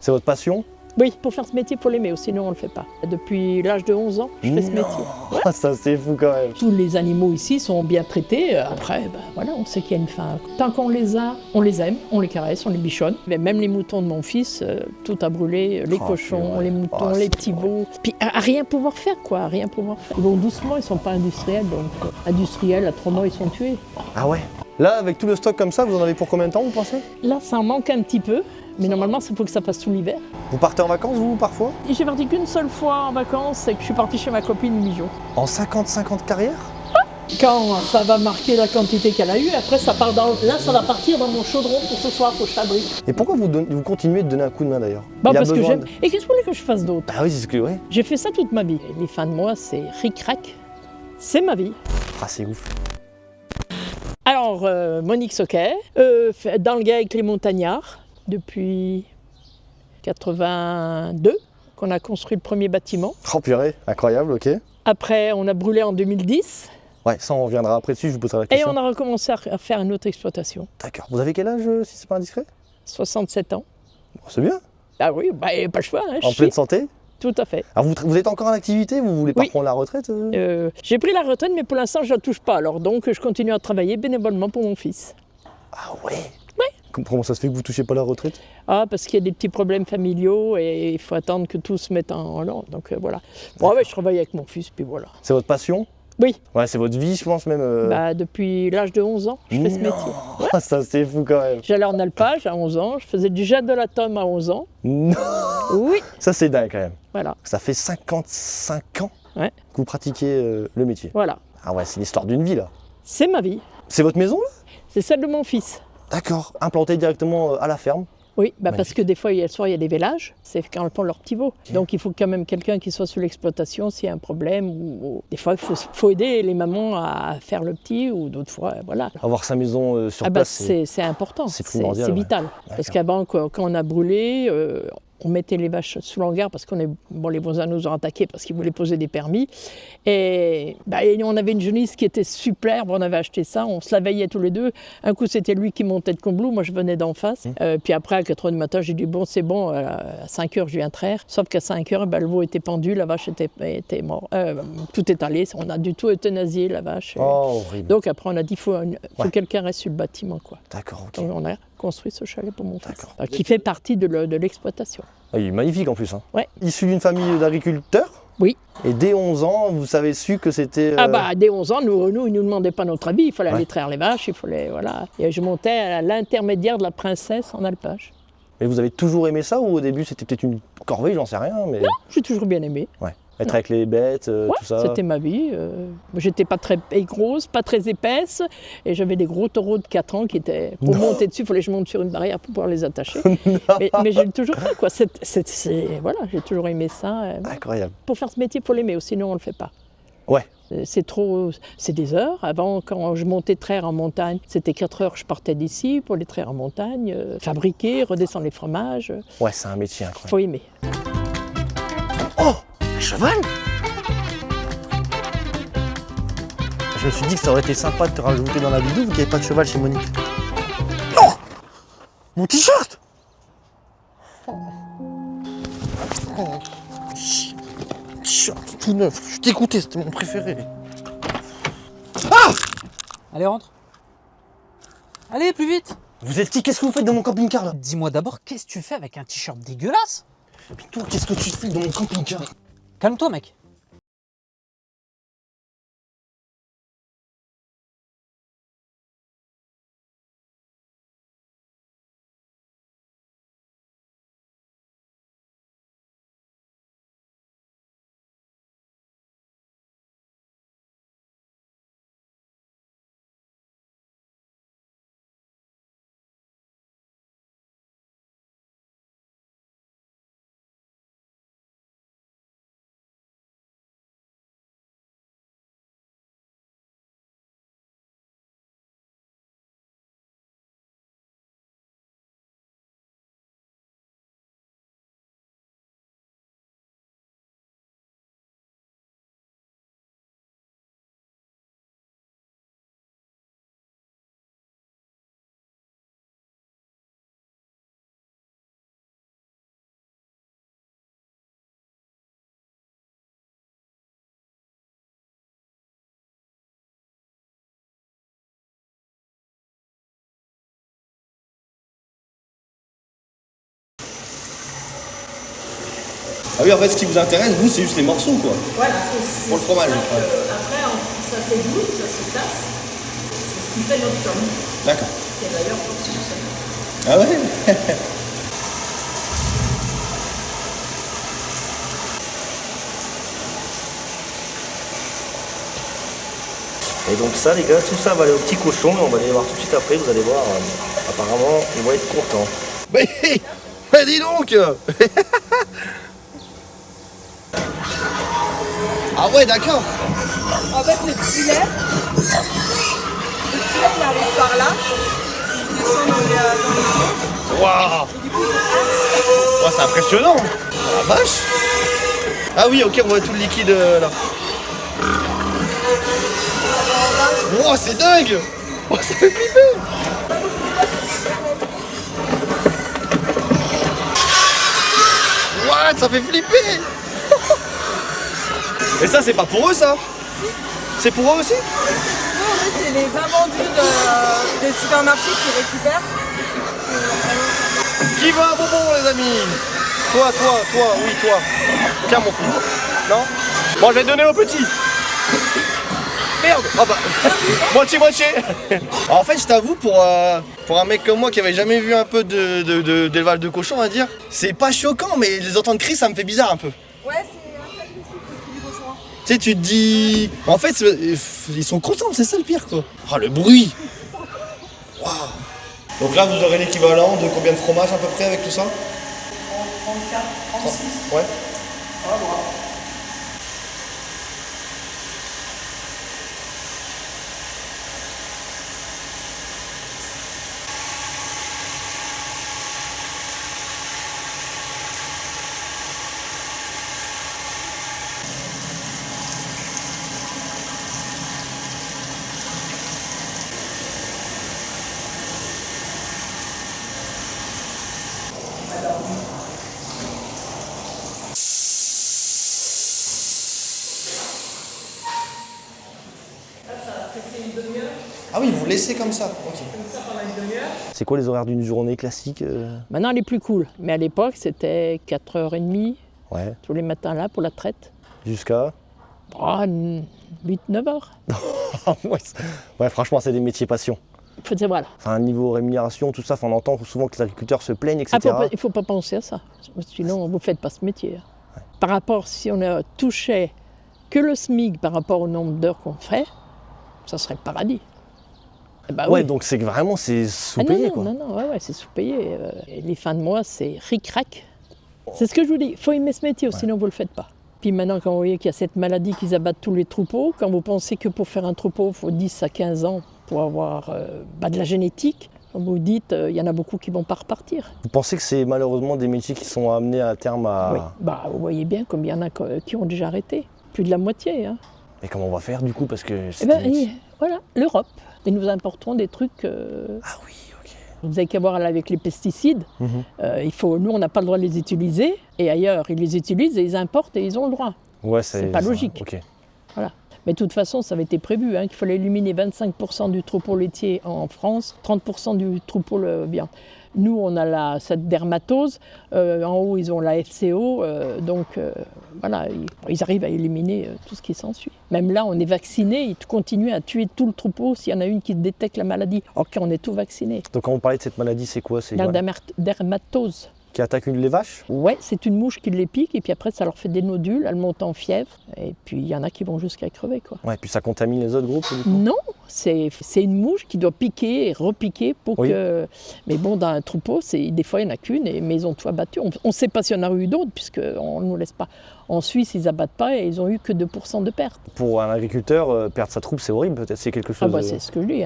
C'est votre passion? Oui, pour faire ce métier, il faut l'aimer, sinon on ne le fait pas. Depuis l'âge de 11 ans, je fais ce métier. Ouais. Ça c'est fou quand même. Tous les animaux ici sont bien traités. Après, voilà, on sait qu'il y a une fin. Tant qu'on les a, on les aime, on les caresse, on les bichonne. Mais même les moutons de mon fils, tout a brûlé. Les cochons, les moutons, les petits veaux. Puis à rien pouvoir faire, quoi, à rien pouvoir faire. Ils vont doucement, ils ne sont pas industriels. Donc industriels, à 3 mois, ils sont tués. Ah ouais? Là, avec tout le stock comme ça, vous en avez pour combien de temps, vous pensez? Là, ça en manque un petit peu. Mais normalement, il faut que ça passe tout l'hiver. Vous partez en vacances, vous, parfois? J'ai parti qu'une seule fois en vacances, c'est que je suis partie chez ma copine 8 jours. En 50-50 carrière? Quand ça va marquer la quantité qu'elle a eue, après ça part là ça va partir dans mon chaudron pour ce soir, faut que je fabrique. Et pourquoi vous continuez de donner un coup de main d'ailleurs? Parce que j'aime. Et qu'est-ce que vous voulez que je fasse d'autre? Ah oui, c'est ce que, ouais. J'ai fait ça toute ma vie. Les fins de mois, c'est ric-rac. C'est ma vie. Ah, c'est ouf. Alors, Monique Soquet, dans le gars avec les montagnards, depuis 82, qu'on a construit le premier bâtiment. Oh purée, incroyable, ok. Après, on a brûlé en 2010. Ouais, ça on reviendra après dessus, je vous poserai la question. Et on a recommencé à faire une autre exploitation. D'accord. Vous avez quel âge, si c'est pas indiscret? 67 ans. Oh, c'est bien. Ah oui, pas le choix. Hein, En pleine santé? Tout à fait. Alors vous êtes encore en activité? Vous voulez pas prendre la retraite? J'ai pris la retraite, mais pour l'instant, je ne la touche pas. Alors donc, je continue à travailler bénévolement pour mon fils. Ah ouais? Oui. Comment ça se fait que vous touchez pas la retraite? Ah, parce qu'il y a des petits problèmes familiaux et il faut attendre que tout se mette en ordre. Donc voilà. Bon, ouais, je travaille avec mon fils, puis voilà. C'est votre passion? Oui. Ouais, c'est votre vie, je pense même. Depuis l'âge de 11 ans, je fais ce métier. Ouais. Ça c'est fou quand même. J'allais en alpage à 11 ans, je faisais du jet de l'atome à 11 ans. Non. Oui. Ça c'est dingue quand même. Voilà. Ça fait 55 ans que vous pratiquez le métier. Voilà. Ah ouais, c'est l'histoire d'une vie là. C'est ma vie. C'est votre maison là? C'est celle de mon fils. D'accord. Implantée directement à la ferme? Oui, parce que des fois, il y a des vélages, c'est quand ils font leurs petits veaux. Donc il faut quand même quelqu'un qui soit sur l'exploitation s'il y a un problème. Ou des fois, il faut aider les mamans à faire le petit, ou d'autres fois, voilà. Avoir sa maison sur place, c'est important, c'est primordial, c'est vital. Ouais. Parce qu'avant, quand on a brûlé, on mettait les vaches sous l'hangar parce les voisins nous ont attaqués parce qu'ils voulaient poser des permis. Et on avait une jaunisse qui était superbe, on avait acheté ça, on se la veillait tous les deux. Un coup, c'était lui qui montait de Combloux, moi je venais d'en face. Puis après, à 4h du matin, j'ai dit bon, c'est bon, à 5h, je viens traire. Sauf qu'à 5h, le veau était pendu, la vache était morte. Tout est allé, on a du tout euthanasié la vache. Oh, horrible. Donc après, on a dit faut que quelqu'un reste sur le bâtiment, quoi. D'accord, ok. Donc on a construit ce chalet pour mon fils, qui fait partie de l'exploitation. Ah, il est magnifique en plus. Hein. Ouais. Issu d'une famille d'agriculteurs? Oui. Et dès 11 ans, vous avez su que c'était... Dès 11 ans, ils ne nous demandaient pas notre avis, il fallait aller traire les vaches, il fallait, voilà. Et je montais à l'intermédiaire de la princesse en alpage. Et vous avez toujours aimé ça ou au début c'était peut-être une corvée, j'en sais rien, mais... Non, j'ai toujours bien aimé. Ouais. Être avec les bêtes, tout ça. C'était ma vie. J'étais pas très grosse, pas très épaisse, et j'avais des gros taureaux de 4 ans qui étaient... Pour monter dessus, il fallait que je monte sur une barrière pour pouvoir les attacher. mais j'ai toujours fait, quoi. Voilà, j'ai toujours aimé ça. Incroyable. Pour faire ce métier, il faut l'aimer, sinon on ne le fait pas. Ouais. C'est des heures. Avant, quand je montais traire en montagne, c'était 4 heures, je partais d'ici pour les traire en montagne, fabriquer, redescendre les fromages. Ouais, c'est un métier incroyable. Faut aimer. Oh, un cheval! Je me suis dit que ça aurait été sympa de te rajouter dans la vidéo vu qu'il n'y avait pas de cheval chez Monique. Non! Mon t-shirt! T-shirt tout neuf, je suis dégoûté, c'était mon préféré. Ah! Allez, rentre. Allez, plus vite. Vous êtes qui? Qu'est-ce que vous faites dans mon camping-car là? Dis-moi d'abord, qu'est-ce que tu fais avec un t-shirt dégueulasse? Mais toi, qu'est-ce que tu fais dans mon camping-car? Calme-toi, mec. Ah oui, en fait, ce qui vous intéresse, vous, c'est juste les morceaux, quoi. Voilà, Pour le fromage. Après, ça s'égoutte, ça se tasse. C'est ce qui fait notre tome. D'accord. Qui est d'ailleurs fonctionnel. Ah ouais. Et donc ça, les gars, tout ça va aller au petit cochon, et on va aller voir tout de suite après, vous allez voir, apparemment, ils vont être contents. Mais dis donc. Ah ouais, d'accord. En fait, le filet, il arrive par là, il descend dans les eaux. Waouh. Et du coup, il passe. C'est impressionnant. Ah, la vache. Ah oui, ok, on voit tout le liquide là. Wow, c'est dingue. Oh, ça fait flipper. What, ça fait flipper. Et ça, c'est pas pour eux, ça? C'est pour eux aussi? Nous, en fait, c'est les invendus des supermarchés qui récupèrent. Qui veut un bonbon, les amis? Toi, oui, toi. Tiens, mon fou. Non? Bon, je vais te donner au petit. Merde. Ah bah, moitié. En fait, je t'avoue, pour un mec comme moi qui avait jamais vu un peu d'élevage de cochons, on va dire, c'est pas choquant, mais les entendre crier, ça me fait bizarre un peu. Ouais, c'est un sacrifice du cochon. Tu sais, tu te dis... En fait, ils sont contents, c'est ça le pire, quoi. Ah, le bruit. Waouh. Donc là, vous aurez l'équivalent de combien de fromage à peu près avec tout ça? 34, 36. Ouais. Ah, voilà. Ah oui, vous laissez comme ça. Okay. C'est quoi les horaires d'une journée classique Maintenant, elle est plus cool. Mais à l'époque, c'était 4h30 Ouais. tous les matins là pour la traite. Jusqu'à 8-9 heures. Ouais, franchement, c'est des métiers passion. Voilà. Enfin, niveau rémunération, tout ça, on entend souvent que les agriculteurs se plaignent, etc. Il ne faut pas penser à ça. Sinon, vous ne faites pas ce métier. Ouais. Par rapport, si on touchait que le SMIC par rapport au nombre d'heures qu'on fait, ça serait le paradis. Bah, ouais, oui. donc c'est vraiment sous-payé, quoi. Non, c'est sous-payé. Et les fins de mois, c'est ric-rac. C'est ce que je vous dis, il faut aimer ce métier, sinon vous ne le faites pas. Puis maintenant, quand vous voyez qu'il y a cette maladie qu'ils abattent tous les troupeaux, quand vous pensez que pour faire un troupeau, il faut 10 à 15 ans pour avoir de la génétique, comme vous dites, il y en a beaucoup qui ne vont pas repartir. Vous pensez que c'est malheureusement des métiers qui sont amenés à terme à... Oui, vous voyez bien comme il y en a qui ont déjà arrêté. Plus de la moitié. Hein. Et comment on va faire du coup? Parce que voilà, l'Europe. Et nous importons des trucs... Ah oui, ok. Vous n'avez qu'à voir là, avec les pesticides. Nous, on n'a pas le droit de les utiliser. Et ailleurs, ils les utilisent et ils importent et ils ont le droit. Ouais, c'est pas logique. Okay. Voilà. Mais de toute façon, ça avait été prévu, qu'il fallait éliminer 25% du troupeau laitier en France, 30% du troupeau viande. Nous, on a cette dermatose. En haut, ils ont la FCO. Voilà, ils arrivent à éliminer tout ce qui s'ensuit. Même là, on est vacciné. Ils continuent à tuer tout le troupeau s'il y en a une qui détecte la maladie. Alors qu'on est tout vacciné. Donc quand vous parlez de cette maladie, c'est quoi? La dermatose. Qui attaque les vaches? Ouais, c'est une mouche qui les pique et puis après ça leur fait des nodules, elles montent en fièvre et puis il y en a qui vont jusqu'à crever, quoi. Ouais, puis ça contamine les autres groupes du coup? Non, c'est une mouche qui doit piquer et repiquer pour que... Mais bon, dans un troupeau, des fois il n'y en a qu'une, mais ils ont tout abattu. On ne sait pas s'il y en a eu d'autres puisqu'on ne nous laisse pas. En Suisse, ils n'abattent pas et ils ont eu que 2% de perte. Pour un agriculteur, perdre sa troupe, c'est horrible peut-être, c'est quelque chose... c'est ce que je dis,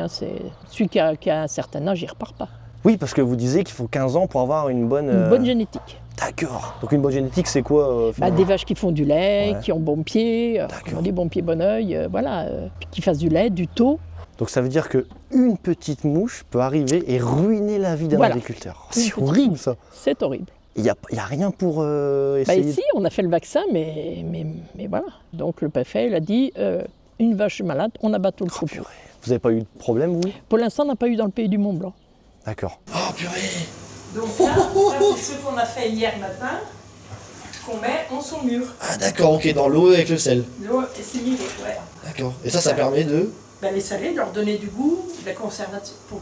celui qui a un certain âge, il ne repart pas. Oui, parce que vous disiez qu'il faut 15 ans pour avoir une bonne... Une bonne génétique. D'accord. Donc une bonne génétique, c'est quoi des vaches qui font du lait, qui ont bon pied, on dit bon pied, bon oeil, qui fassent du lait, du taup. Donc ça veut dire qu'une petite mouche peut arriver et ruiner la vie d'un agriculteur. C'est horrible ça. C'est horrible. Il n'y a rien pour essayer... Ici, on a fait le vaccin, mais voilà. Donc le préfet, il a dit, une vache malade, on abat tout le troupeau. Vous n'avez pas eu de problème, vous? Pour l'instant, on n'a pas eu dans le pays du Mont-Blanc. D'accord. Oh purée! Donc là, c'est ce qu'on a fait hier matin. qu'on met en son mur. Ah d'accord, ok, dans l'eau avec le sel. L'eau est similée, ouais. D'accord. Et ça permet de... Les saler, leur donner du goût,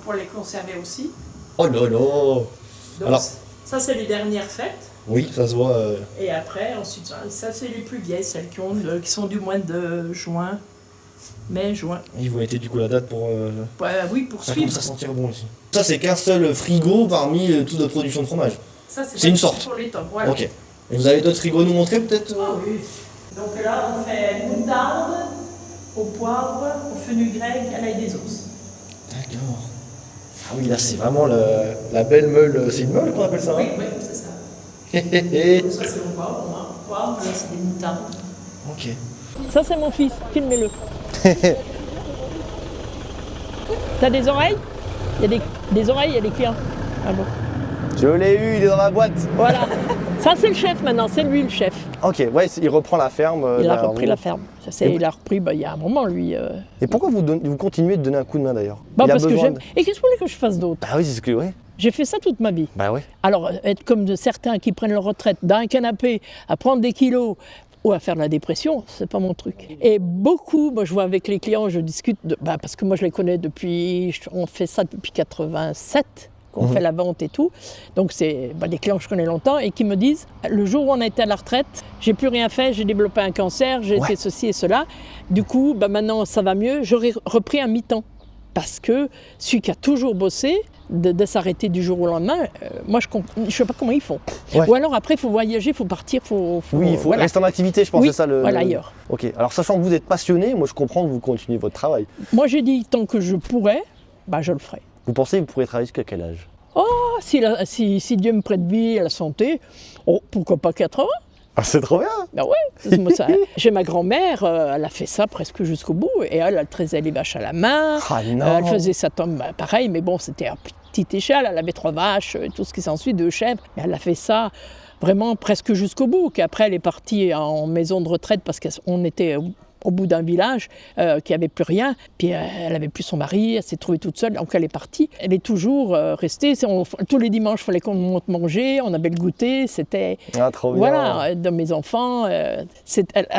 pour les conserver aussi. Oh là là. Donc, Alors- ça, c'est les dernières fêtes. Oui, ça se voit. Et après, ensuite, ça, c'est les plus vieilles, celles qui sont du mois de juin, mai, juin. Ils vous mettez du coup la date pour... Oui, pour Ça suivre. commence à sentir bon ici. Ça c'est qu'un seul frigo parmi toute notre production de fromage. Ça, C'est une sorte. Pour les tops, voilà. Ok. Et vous avez d'autres frigos à nous montrer peut-être Ah oui. Donc là, on fait moutarde, au poivre, au fenugrec, à l'ail des os. D'accord. Ah oui, là c'est vraiment la belle meule. C'est une meule qu'on appelle ça, Oui, hein oui, c'est ça. Hé Ça, c'est au poivre, au poivre, là, c'est des moutardes. Ok. Ça, c'est mon fils, filmez-le. T'as des oreilles? Il y a des oreilles, il y a des clients. Ah bon. Je l'ai eu, il est dans la boîte. Voilà. Ça, c'est le chef maintenant, c'est lui le chef. Ok, ouais, il reprend la ferme. Il a derrière repris vous. la ferme. Il a repris il y a un moment, lui. Et pourquoi vous continuez de donner un coup de main d'ailleurs Bah, Il a parce que besoin j'aime. de- Et qu'est-ce que vous voulez que je fasse d'autre? Bah oui, c'est ce que... Ouais. J'ai fait ça toute ma vie. Bah ouais. Alors, être comme de certains qui prennent leur retraite dans un canapé, à prendre des kilos ou à faire de la dépression, c'est pas mon truc. Et beaucoup, moi je vois avec les clients, je discute, parce que moi je les connais on fait ça depuis 87, qu'on fait la vente et tout. Donc c'est des clients que je connais longtemps et qui me disent, le jour où on a été à la retraite, j'ai plus rien fait, j'ai développé un cancer, j'ai été ceci et cela. Du coup, maintenant ça va mieux, j'aurais repris un mi-temps. Parce que celui qui a toujours bossé, de s'arrêter du jour au lendemain, moi je ne sais pas comment ils font. Ouais. Ou alors après il faut voyager, il faut partir, Oui, il faut voilà. rester en activité, je pense, Oui, c'est ça le... voilà, ailleurs. Ok, alors sachant que vous êtes passionné, moi je comprends que vous continuez votre travail. Moi j'ai dit tant que je pourrais, je le ferai. Vous pensez que vous pourrez travailler jusqu'à quel âge? Oh, si Dieu me prête vie et la santé, pourquoi pas 80? Ah, c'est trop bien. Ben ouais, moi, j'ai ma grand-mère, elle a fait ça presque jusqu'au bout, et elle traisait les vaches à la main, Ah non. elle faisait sa tombe pareil, mais bon, c'était à petite échelle, elle avait 3 vaches, tout ce qui s'ensuit, 2 chèvres, mais elle a fait ça vraiment presque jusqu'au bout, qu'après elle est partie en maison de retraite parce qu'on était au bout d'un village qui n'avait plus rien, puis elle n'avait plus son mari, elle s'est trouvée toute seule, donc elle est partie. Elle est toujours restée, tous les dimanches il fallait qu'on monte manger, on avait le goûter, c'était... Ah, trop bien. Voilà, de mes enfants, elle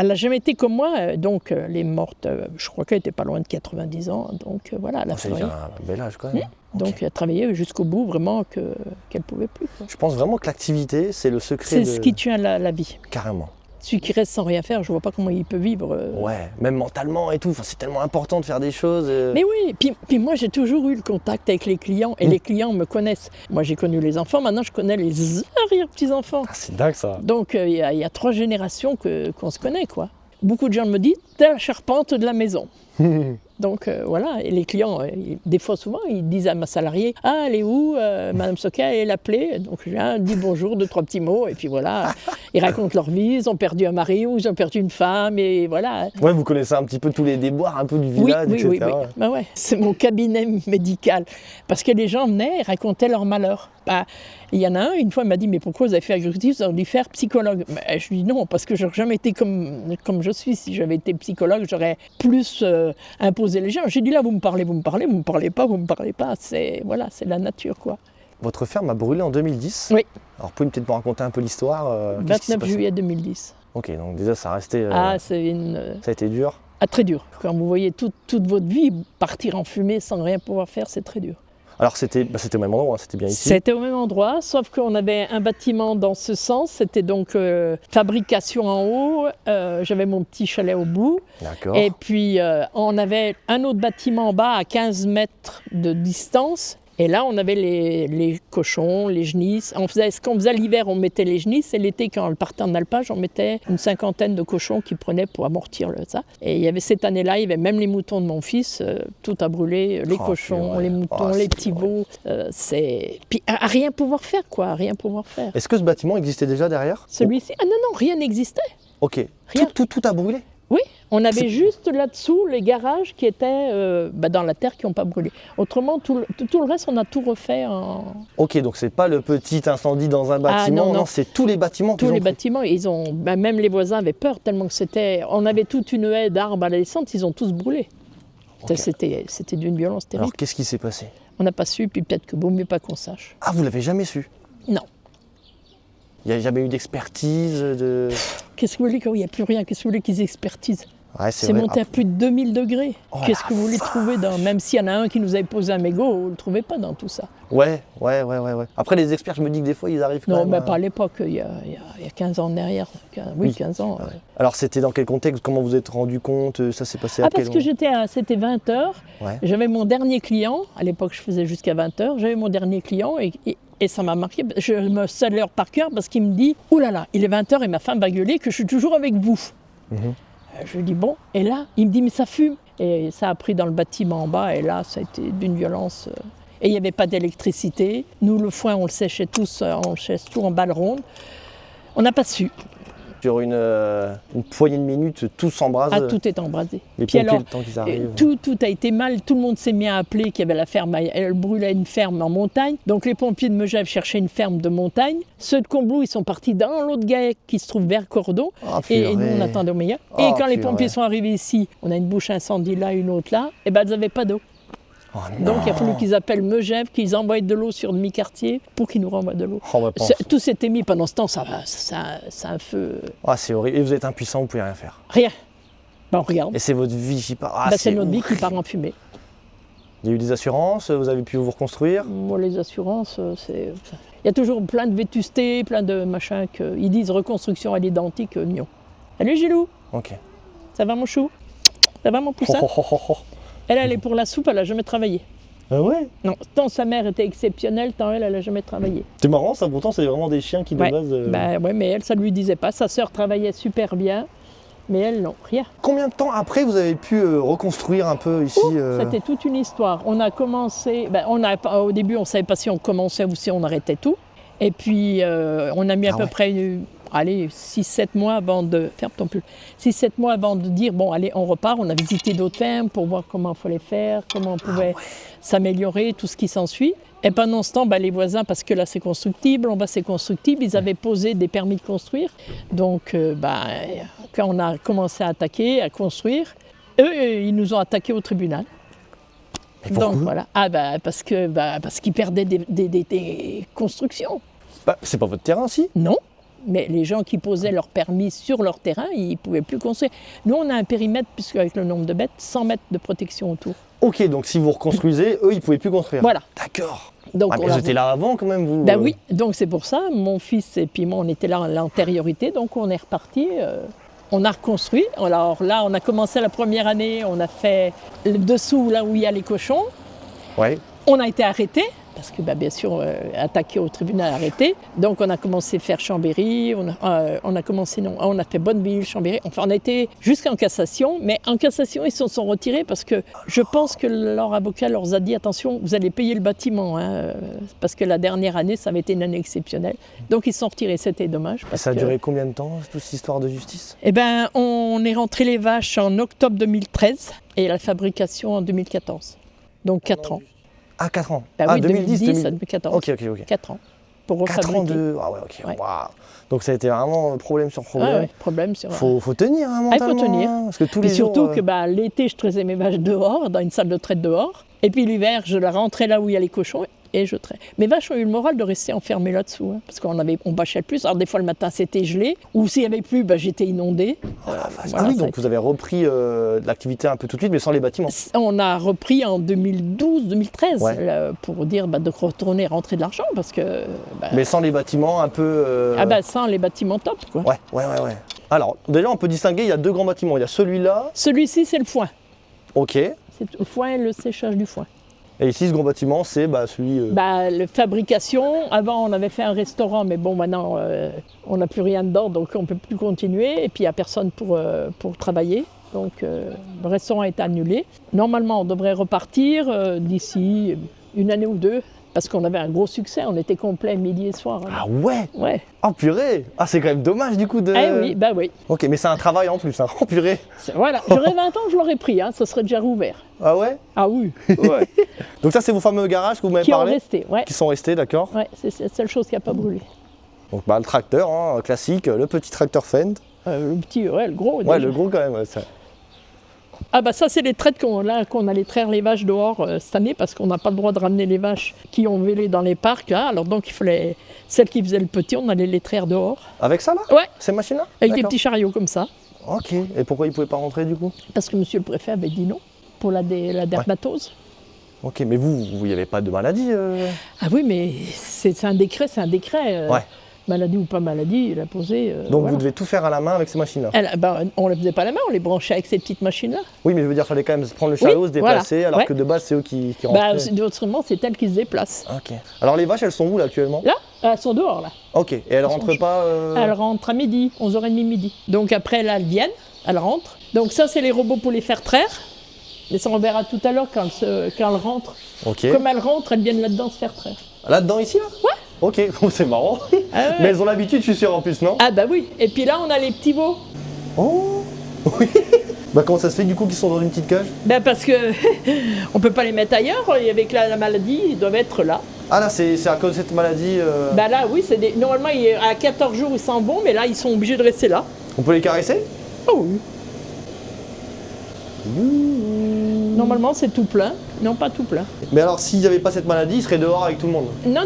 n'a jamais été comme moi, donc elle est morte, je crois qu'elle était pas loin de 90 ans, donc voilà, elle a C'est travaillé. un bel âge quand même. Donc elle a travaillé jusqu'au bout, vraiment, qu'elle ne pouvait plus. Quoi. Je pense vraiment que l'activité, c'est le secret C'est de... ce qui tient la vie. Carrément. Celui qui reste sans rien faire, je ne vois pas comment il peut vivre. Ouais, même mentalement et tout, enfin, c'est tellement important de faire des choses. Mais oui, puis moi j'ai toujours eu le contact avec les clients et les clients me connaissent. Moi j'ai connu les enfants, maintenant je connais les arrière-petits-enfants. Ah, c'est dingue ça. Donc il y a 3 générations qu'on se connaît, quoi. Beaucoup de gens me disent, t'es la charpente de la maison. Donc voilà, et les clients, des fois souvent, ils disent à ma salariée, ah elle est où Madame Soka, elle est appelée. Donc je viens, dis bonjour, 2-3 petits mots, et puis voilà, ils racontent leur vie, ils ont perdu un mari ou ils ont perdu une femme, et voilà. Ouais, vous connaissez un petit peu tous les déboires un peu du village, Oui, etc. oui, oui. Bah ouais. C'est mon cabinet médical. Parce que les gens venaient et racontaient leur malheur. Il y en a un, une fois, il m'a dit, mais pourquoi vous avez fait agricultrice, vous avez dû faire psychologue? Je lui dis non, parce que je n'aurais jamais été comme je suis. Si j'avais été psychologue, j'aurais plus imposé les gens. J'ai dit là, vous me parlez pas, vous me parlez pas. C'est la nature, quoi. Votre ferme a brûlé en 2010. Oui. Alors, vous pouvez peut-être me raconter un peu l'histoire. Qu'est-ce qui s'est 29 passé juillet 2010. Ok, donc déjà, ça a resté... C'est ça a été dur. très dur. Quand vous voyez toute votre vie partir en fumée sans rien pouvoir faire, c'est très dur. Alors, c'était au même endroit, c'était bien ici. C'était au même endroit, sauf qu'on avait un bâtiment dans ce sens. C'était donc fabrication en haut. J'avais mon petit chalet au bout. D'accord. Et puis, on avait un autre bâtiment en bas à 15 mètres de distance. Et là, on avait les cochons, les genisses. Ce qu'on faisait l'hiver, on mettait les genisses. Et l'été, quand on partait en alpage, on mettait une 50aine de cochons qui prenaient pour amortir ça. Et il y avait cette année-là, il y avait même les moutons de mon fils. Tout a brûlé, les cochons, les moutons, les petits veaux. Puis à rien pouvoir faire, quoi. À rien pouvoir faire. Est-ce que ce bâtiment existait déjà derrière? Celui-ci, ah non, rien n'existait. Ok. Rien. Tout a brûlé? Oui, on avait juste là-dessous les garages qui étaient dans la terre qui n'ont pas brûlé. Autrement, tout le reste, on a tout refait en... Ok, donc c'est pas le petit incendie dans un bâtiment, non. c'est tous les bâtiments qui Tous ont les brûlé. bâtiments, même les voisins avaient peur tellement que c'était... On avait toute une haie d'arbres à la descente, ils ont tous brûlé. Ok. C'était d'une violence terrible. Alors qu'est-ce qui s'est passé? On n'a pas su, puis peut-être que vaut mieux pas qu'on sache. Ah, vous l'avez jamais su? Non. Il n'y a jamais eu d'expertise de... Qu'est-ce que vous voulez quand il n'y a plus rien? Qu'est-ce que vous voulez qu'ils expertisent? Ouais, C'est vrai. monté à plus de 2000 degrés. Oh Qu'est-ce la que vous voulez trouver dans... Même s'il y en a un qui nous avait posé un mégot, vous ne le trouvez pas dans tout ça. Ouais. Après, les experts, je me dis que des fois, ils arrivent quand Non, même mais à- pas à l'époque, il y a 15 ans derrière. Oui, 15 ans. Ouais. Alors, c'était dans quel contexte? Comment vous êtes rendu compte? Ça s'est passé à Ah, quel parce que c'était 20 heures. Ouais. J'avais mon dernier client. À l'époque, je faisais jusqu'à 20 heures. J'avais mon dernier client et ça m'a marqué. Je me sais l'heure par cœur parce qu'il me dit « Oh là là, il est 20 heures et ma femme va gueuler que je suis toujours avec vous. Je lui dis « Bon. » Et là, il me dit « Mais ça fume. » Et ça a pris dans le bâtiment en bas. Et là, ça a été d'une violence. Et il n'y avait pas d'électricité. Nous, le foin, on le séchait tous, on le sèche tout en balle ronde. On n'a pas su. Sur une poignée de minutes, tout s'embrase. Ah, tout est embrasé. Les Puis pompiers, alors, le temps qu'ils arrivent. tout a été mal. Tout le monde s'est mis à appeler qu'il y avait la ferme. Elle brûlait une ferme en montagne. Donc les pompiers de Megève cherchaient une ferme de montagne. Ceux de Combloux, ils sont partis dans l'autre GAEC qui se trouve vers Cordon. Ah, Et nous, purée. on attendait au meilleur. Oh, Et quand les purée. pompiers sont arrivés ici, on a une bouche incendie là, une autre là, et ben ils n'avaient pas d'eau. Oh, non. Donc il a fallu qu'ils appellent Megève, qu'ils envoient de l'eau sur demi-quartier pour qu'ils nous renvoient de l'eau. Oh, bah, pense. Tout s'était mis pendant ce temps, ça un feu. Ah, c'est horrible. Et vous êtes impuissant, vous pouvez rien faire. Rien. Ben, on regarde. Et c'est votre vie qui part. Ah, C'est notre vie qui horrible. part en fumée. Il y a eu des assurances, vous avez pu vous reconstruire. Moi, les assurances, c'est. Il y a toujours plein de vétusté, plein de machins ils disent reconstruction à l'identique, non. Salut Gilou, Ok. ça va mon chou? Ça va mon poussin? Elle est pour la soupe, elle n'a jamais travaillé. Ah ouais. Non, tant sa mère était exceptionnelle, tant elle n'a jamais travaillé. C'est marrant ça, pourtant c'est vraiment des chiens qui de Ouais. base... Bah ouais, mais elle, ça ne lui disait pas. Sa sœur travaillait super bien, mais elle, non, rien. Combien de temps après vous avez pu reconstruire un peu ici C'était toute une histoire. On a commencé, au début, on ne savait pas si on commençait ou si on arrêtait tout. Et puis, on a mis à peu près 6-7 mois avant de... Ferme ton pull. 6-7 mois avant de dire, bon, allez, on repart. On a visité d'autres fermes pour voir comment il fallait faire, comment on pouvait s'améliorer, tout ce qui s'ensuit. Et pendant ce temps, les voisins, parce que là c'est constructible, en bas c'est constructible, ils avaient posé des permis de construire. Donc, quand on a commencé à attaquer, à construire, eux, ils nous ont attaqués au tribunal. Et pourquoi? Donc voilà. Parce qu'ils perdaient des constructions. Bah, c'est pas votre terrain, si? Non, mais les gens qui posaient leur permis sur leur terrain, ils ne pouvaient plus construire. Nous, on a un périmètre, puisque avec le nombre de bêtes, 100 mètres de protection autour. Ok, donc si vous reconstruisez, eux ils pouvaient plus construire. Voilà. D'accord. Donc, Ah, mais on vous leur- étiez là avant quand même, vous Ben oui, donc c'est pour ça, mon fils et puis moi, on était là à l'antériorité, donc on est reparti. On a reconstruit. Alors là, on a commencé la première année, on a fait le dessous, là où il y a les cochons. Ouais. On a été arrêtés, parce que bien sûr, attaqué au tribunal, arrêté. Donc on a commencé à faire Chambéry, on a fait Bonneville, Chambéry. Enfin, on a été jusqu'en cassation, mais en cassation, ils se sont retirés parce que je pense que leur avocat leur a dit, attention, vous allez payer le bâtiment, hein, parce que la dernière année, ça avait été une année exceptionnelle. Donc ils se sont retirés, c'était dommage. Et parce ça a que- duré combien de temps, toute cette histoire de justice? Eh bien, on est rentré les vaches en octobre 2013 et la fabrication en 2014. Donc 4 ans. Ah, 4 ans. Bah Ah, oui, 2010 à 2014. Ok. 4 ans pour 4 ans refabriquer. de... Ah ouais, ok. Ouais. Waouh. Donc ça a été vraiment problème sur Ah problème. ouais, problème sur... Faut tenir hein, Ah, il faut mentalement. tenir. hein, parce que tous Et les surtout jours... que l'été, je traisais mes vaches dehors, dans une salle de traite dehors. Et puis l'hiver, je la rentrais là où il y a les cochons et je traite. Mes vaches ont eu le moral de rester enfermées là-dessous, hein, parce on bâchait le plus. Alors des fois, le matin, c'était gelé. Ou s'il n'y avait plus, j'étais inondée. Ah Voilà, oui, ça a donc vous avez repris l'activité un peu tout de suite, mais sans les bâtiments. On a repris en 2012-2013 Ouais. pour dire de rentrer de l'argent parce que Mais sans les bâtiments un peu... sans les bâtiments top quoi. Ouais. Alors, déjà, on peut distinguer, il y a 2 grands bâtiments. Il y a celui-là, Celui-ci c'est le foin. ok. Et C'est le foin et le séchage du foin. ici, ce grand bâtiment, c'est celui... La fabrication, avant on avait fait un restaurant mais bon maintenant on n'a plus rien dedans donc on ne peut plus continuer et puis il n'y a personne pour travailler. Donc le restaurant est annulé. Normalement on devrait repartir d'ici une année ou 2 parce qu'on avait un gros succès, on était complet midi et soir. hein. Ah ouais. Ouais. Oh purée. Ah, c'est quand même dommage du coup de... Eh oui, oui. Ok, mais c'est un travail en plus, hein. Oh purée. Voilà, j'aurais 20 ans, je l'aurais pris, hein, ça serait déjà rouvert. Ah ouais. Ah oui, Donc ça, c'est vos fameux garages que vous m'avez qui ont parlé, resté, ouais. qui sont restés, d'accord. Ouais, c'est la seule chose qui n'a pas brûlé. Donc le tracteur, hein, classique, le petit tracteur Fend. Le petit, ouais, le gros. Ouais, déjà. le gros quand même. Ouais, ça. Ah bah ça c'est les traites qu'on allait traire les vaches dehors cette année parce qu'on n'a pas le droit de ramener les vaches qui ont vélé dans les parcs. Hein. Alors donc il fallait, celles qui faisaient le petit, on allait les traire dehors. Avec ça là? Ouais. Ces machines-là? Avec des D'accord. petits chariots comme ça. Ok. Et pourquoi ils pouvaient pas rentrer du coup? Parce que monsieur le préfet avait dit non pour la dermatose. Ok, mais vous, il n'y avait pas de maladie Ah oui mais c'est un décret, Ouais. Maladie ou pas maladie, il a posé. Donc voilà. vous devez tout faire à la main avec ces machines-là? On ne les faisait pas à la main, on les branchait avec ces petites machines-là. Oui, mais je veux dire, il fallait quand même prendre le chariot, Oui, se déplacer, voilà. alors Ouais. que de base, c'est eux qui rentraient. Autrement, c'est elles qui se déplacent. Ok. Alors les vaches, elles sont où là actuellement? Là, elles sont dehors là. Ok. Et elles rentrent pas Elles rentrent à midi, 11h30 midi. Donc après, là, elles viennent, elles rentrent. Donc ça, c'est les robots pour les faire traire. Mais ça, on verra tout à l'heure quand elles rentrent. Ok. Comme elles rentrent, elles viennent là-dedans se faire traire. Là-dedans, ici là? Ouais. Ok, c'est marrant. Ah ouais. Mais elles ont l'habitude, je suis sûr, en plus, non? Ah bah oui. Et puis là, on a les petits veaux. Oh. Oui. Bah comment ça se fait du coup qu'ils sont dans une petite cage? Ben parce que on peut pas les mettre ailleurs. Et avec la maladie, ils doivent être là. Ah là, c'est à cause de cette maladie. Ben là, oui, normalement, à 14 jours, ils s'en vont, mais là, ils sont obligés de rester là. On peut les caresser? Oh oui. Normalement, c'est tout plein. Non, pas tout plein. Mais alors, s'il n'y avait pas cette maladie, ils seraient dehors avec tout le monde. Non.